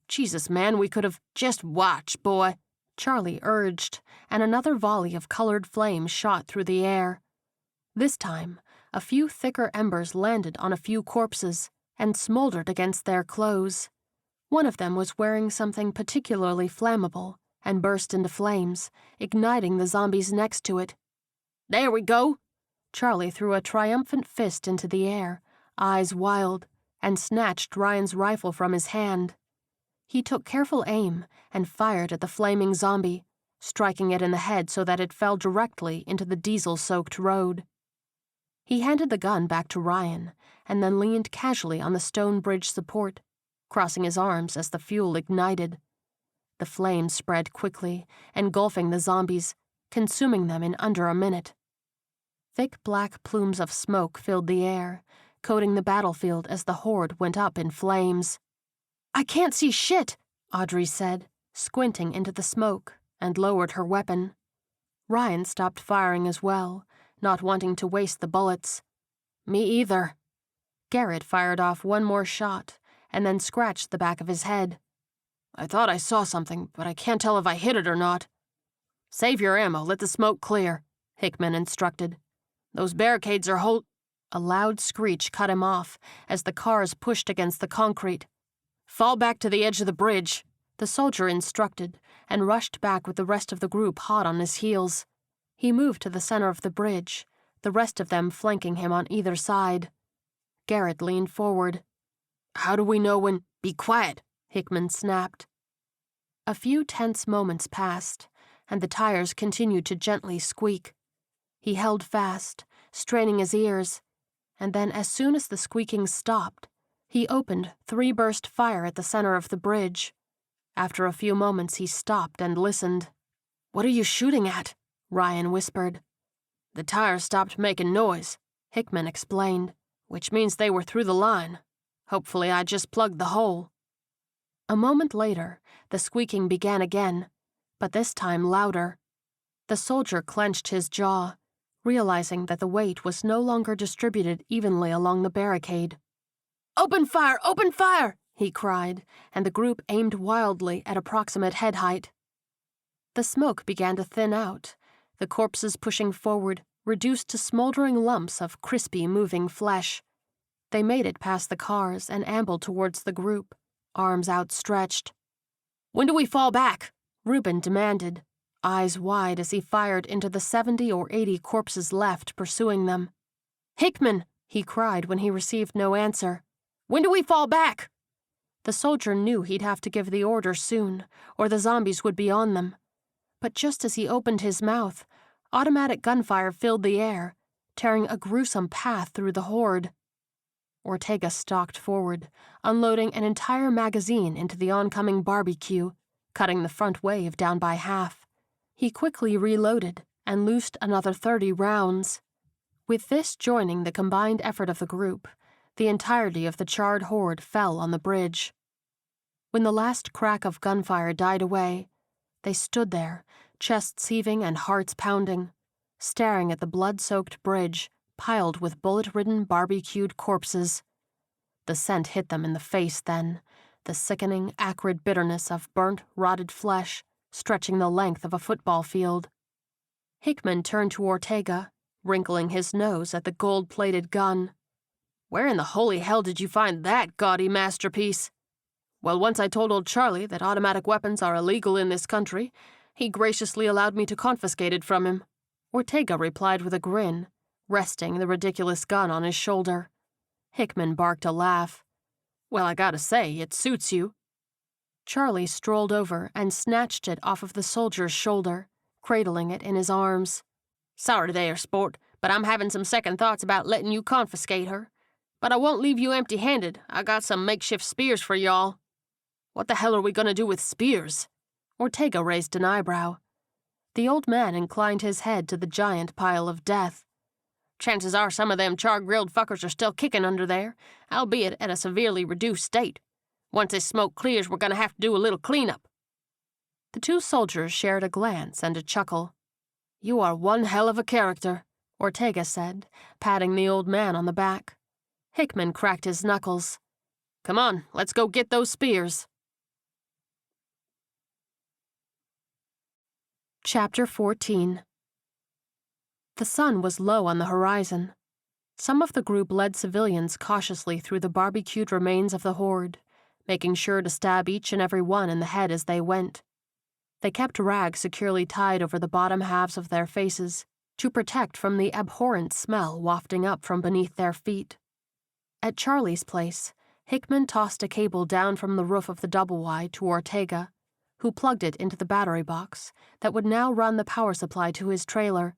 S1: "Jesus, man, we could have—"
S2: "Just watch, boy,"
S1: Charlie urged, and another volley of colored flame shot through the air. This time, a few thicker embers landed on a few corpses and smoldered against their clothes. One of them was wearing something particularly flammable and burst into flames, igniting the zombies next to it.
S2: "There we go!"
S1: Charlie threw a triumphant fist into the air, eyes wild, and snatched Ryan's rifle from his hand. He took careful aim and fired at the flaming zombie, striking it in the head so that it fell directly into the diesel-soaked road. He handed the gun back to Ryan and then leaned casually on the stone bridge support, crossing his arms as the fuel ignited. The flames spread quickly, engulfing the zombies, consuming them in under a minute. Thick black plumes of smoke filled the air, coating the battlefield as the horde went up in flames.
S2: "I can't see shit,"
S1: Audrey said, squinting into the smoke, and lowered her weapon. Ryan stopped firing as well, not wanting to waste the bullets.
S2: "Me either."
S1: Garrett fired off one more shot, and then scratched the back of his head.
S2: "I thought I saw something, but I can't tell if I hit it or not." "Save your ammo, let the smoke clear," Hickman instructed. "Those barricades are hold—"
S1: A loud screech cut him off as the cars pushed against the concrete.
S2: "Fall back to the edge of the bridge,"
S1: the soldier instructed, and rushed back with the rest of the group hot on his heels. He moved to the center of the bridge, the rest of them flanking him on either side. Garrett leaned forward.
S2: "How do we know when—"
S1: "Be quiet," Hickman snapped. A few tense moments passed, and the tires continued to gently squeak. He held fast, straining his ears, and then as soon as the squeaking stopped, he opened three-burst fire at the center of the bridge. After a few moments, he stopped and listened.
S2: "What are you shooting at?"
S1: Ryan whispered.
S2: "The tires stopped making noise,"
S1: Hickman explained.
S2: "which means they were through the line. Hopefully I just plugged the hole."
S1: A moment later, the squeaking began again, but this time louder. The soldier clenched his jaw, realizing that the weight was no longer distributed evenly along the barricade.
S2: "Open fire! Open fire!"
S1: he cried, and the group aimed wildly at approximate head height. The smoke began to thin out, the corpses pushing forward, reduced to smoldering lumps of crispy, moving flesh. They made it past the cars and ambled towards the group, arms outstretched.
S2: "When do we fall back?"
S1: Reuben demanded, eyes wide as he fired into the 70 or 80 corpses left pursuing them.
S2: "Hickman!"
S1: he cried when he received no answer.
S2: "When do we fall back?"
S1: The soldier knew he'd have to give the order soon, or the zombies would be on them. But just as he opened his mouth, automatic gunfire filled the air, tearing a gruesome path through the horde. Ortega stalked forward, unloading an entire magazine into the oncoming barbecue, cutting the front wave down by half. He quickly reloaded and loosed another 30 rounds. With this joining the combined effort of the group, the entirety of the charred horde fell on the bridge. When the last crack of gunfire died away, they stood there, chests heaving and hearts pounding, staring at the blood-soaked bridge piled with bullet-ridden barbecued corpses. The scent hit them in the face then, the sickening, acrid bitterness of burnt, rotted flesh stretching the length of a football field. Hickman turned to Ortega, wrinkling his nose at the gold-plated gun.
S2: "Where in the holy hell did you find that gaudy masterpiece?" "Well, once I told old Charlie that automatic weapons are illegal in this country, he graciously allowed me to confiscate it from him," Ortega replied with a grin, resting the ridiculous gun on his shoulder. Hickman barked a laugh. "Well, I gotta say, it suits you." Charlie strolled over and snatched it off of the soldier's shoulder, cradling it in his arms. "Sorry there, sport, but I'm having some second thoughts about letting you confiscate her. But I won't leave you empty-handed. I got some makeshift spears for y'all." "What the hell are we gonna do with spears?"
S1: Ortega raised an eyebrow. The old man inclined his head to the giant pile of death.
S2: Chances are some of them char-grilled fuckers are still kicking under there, albeit at a severely reduced state. Once this smoke clears, we're gonna have to do a little cleanup.
S1: The two soldiers shared a glance and a chuckle. "You are one hell of a character," Ortega said, patting the old man on the back. Hickman cracked his knuckles.
S2: "Come on, let's go get those spears."
S1: Chapter 14. The sun was low on the horizon. Some of the group led civilians cautiously through the barbecued remains of the horde, making sure to stab each and every one in the head as they went. They kept rags securely tied over the bottom halves of their faces to protect from the abhorrent smell wafting up from beneath their feet. At Charlie's place, Hickman tossed a cable down from the roof of the double-wide to Ortega, who plugged it into the battery box that would now run the power supply to his trailer.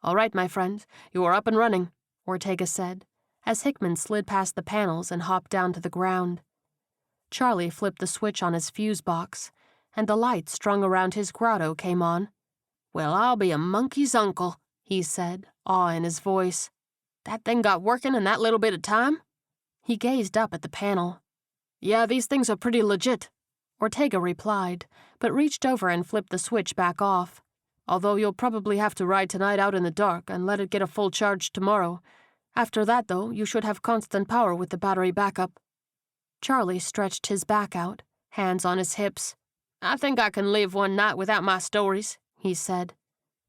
S2: "All right, my friend, you are up and running,"
S1: Ortega said, as Hickman slid past the panels and hopped down to the ground. Charlie flipped the switch on his fuse box, and the light strung around his grotto came on.
S2: "Well, I'll be a monkey's uncle," he said, awe in his voice. "That thing got working in that little bit of time?"
S1: He gazed up at the panel.
S2: "Yeah, these things are pretty legit,"
S1: Ortega replied, but reached over and flipped the switch back off.
S2: "Although you'll probably have to ride tonight out in the dark and let it get a full charge tomorrow. After that, though, you should have constant power with the battery backup."
S1: Charlie stretched his back out, hands on his hips.
S2: "I think I can live one night without my stories," he said.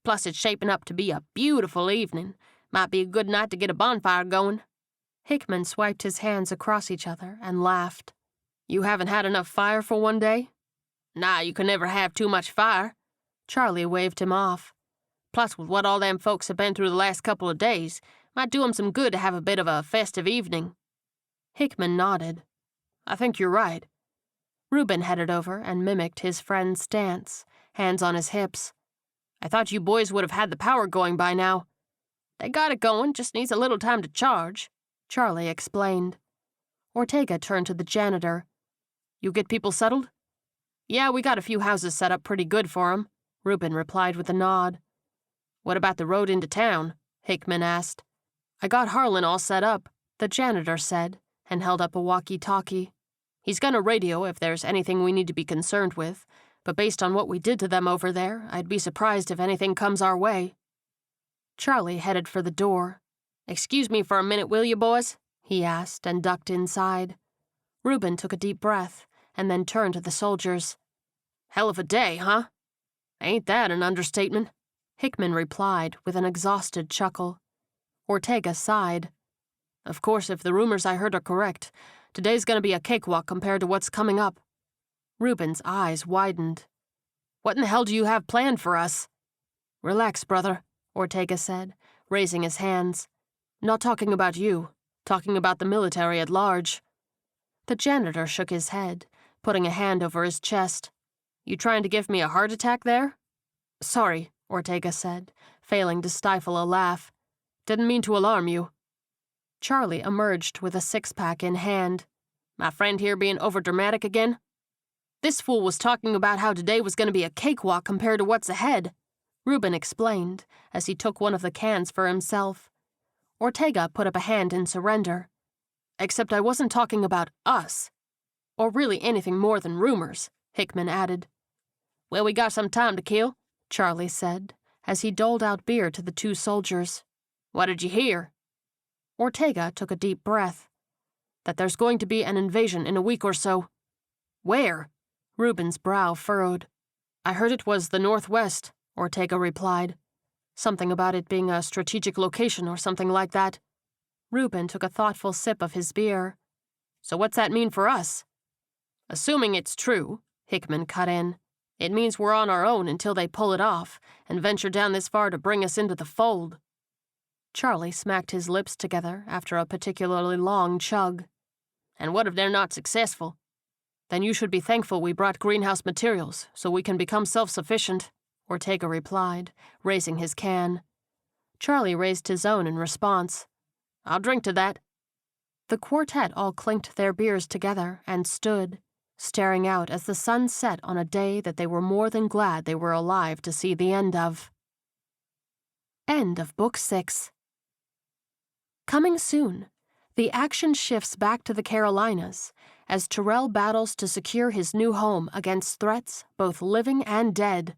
S2: "Plus it's shaping up to be a beautiful evening. Might be a good night to get a bonfire going."
S1: Hickman swiped his hands across each other and laughed.
S2: "You haven't had enough fire for one day?" "Nah, you can never have too much fire."
S1: Charlie waved him off.
S2: "Plus, with what all them folks have been through the last couple of days, might do 'em some good to have a bit of a festive evening."
S1: Hickman nodded.
S2: "I think you're right."
S1: Reuben headed over and mimicked his friend's stance, hands on his hips.
S2: "I thought you boys would have had the power going by now." "They got it going, just needs a little time to charge,"
S1: Charlie explained. Ortega turned to the janitor.
S2: "You get people settled?"
S1: "Yeah, we got a few houses set up pretty good for 'em," Reuben replied with a nod.
S2: "What about the road into town?" Hickman asked.
S1: "I got Harlan all set up," the janitor said, and held up a walkie-talkie.
S2: "He's gonna radio if there's anything we need to be concerned with, but based on what we did to them over there, I'd be surprised if anything comes our way."
S1: Charlie headed for the door.
S2: "Excuse me for a minute, will you, boys?"
S1: he asked and ducked inside. Reuben took a deep breath and then turned to the soldiers.
S2: "Hell of a day, huh?" "Ain't that an understatement?"
S1: Hickman replied with an exhausted chuckle. Ortega sighed.
S2: "Of course, if the rumors I heard are correct, today's gonna be a cakewalk compared to what's coming up."
S1: Reuben's eyes widened.
S2: "What in the hell do you have planned for us?"
S1: "Relax, brother," Ortega said, raising his hands. "Not talking about you, talking about the military at large." The janitor shook his head, putting a hand over his chest.
S2: "You trying to give me a heart attack there?"
S1: "Sorry," Ortega said, failing to stifle a laugh.
S2: "Didn't mean to alarm you."
S1: Charlie emerged with a six-pack in hand.
S2: "My friend here being overdramatic again?"
S1: "This fool was talking about how today was going to be a cakewalk compared to what's ahead," Reuben explained as he took one of the cans for himself. Ortega put up a hand in surrender.
S2: "Except I wasn't talking about us.
S1: Or really anything more than rumors," Hickman added.
S2: "Well, we got some time to kill,"
S1: Charlie said, as he doled out beer to the two soldiers.
S2: "What did you hear?"
S1: Ortega took a deep breath.
S2: "That there's going to be an invasion in a week or so."
S1: "Where?" Reuben's brow furrowed.
S2: "I heard it was the Northwest,"
S1: Ortega replied.
S2: "Something about it being a strategic location or something like that."
S1: Reuben took a thoughtful sip of his beer.
S2: "So what's that mean for us?"
S1: "Assuming it's true," Hickman cut in, "it means we're on our own until they pull it off and venture down this far to bring us into the fold." Charlie smacked his lips together after a particularly long chug.
S2: "And what if they're not successful?"
S1: "Then you should be thankful we brought greenhouse materials so we can become self-sufficient," Ortega replied, raising his can. Charlie raised his own in response.
S2: "I'll drink to that."
S1: The quartet all clinked their beers together and stood, staring out as the sun set on a day that they were more than glad they were alive to see the end of. End of Book 6. Coming soon, the action shifts back to the Carolinas as Terrell battles to secure his new home against threats, both living and dead.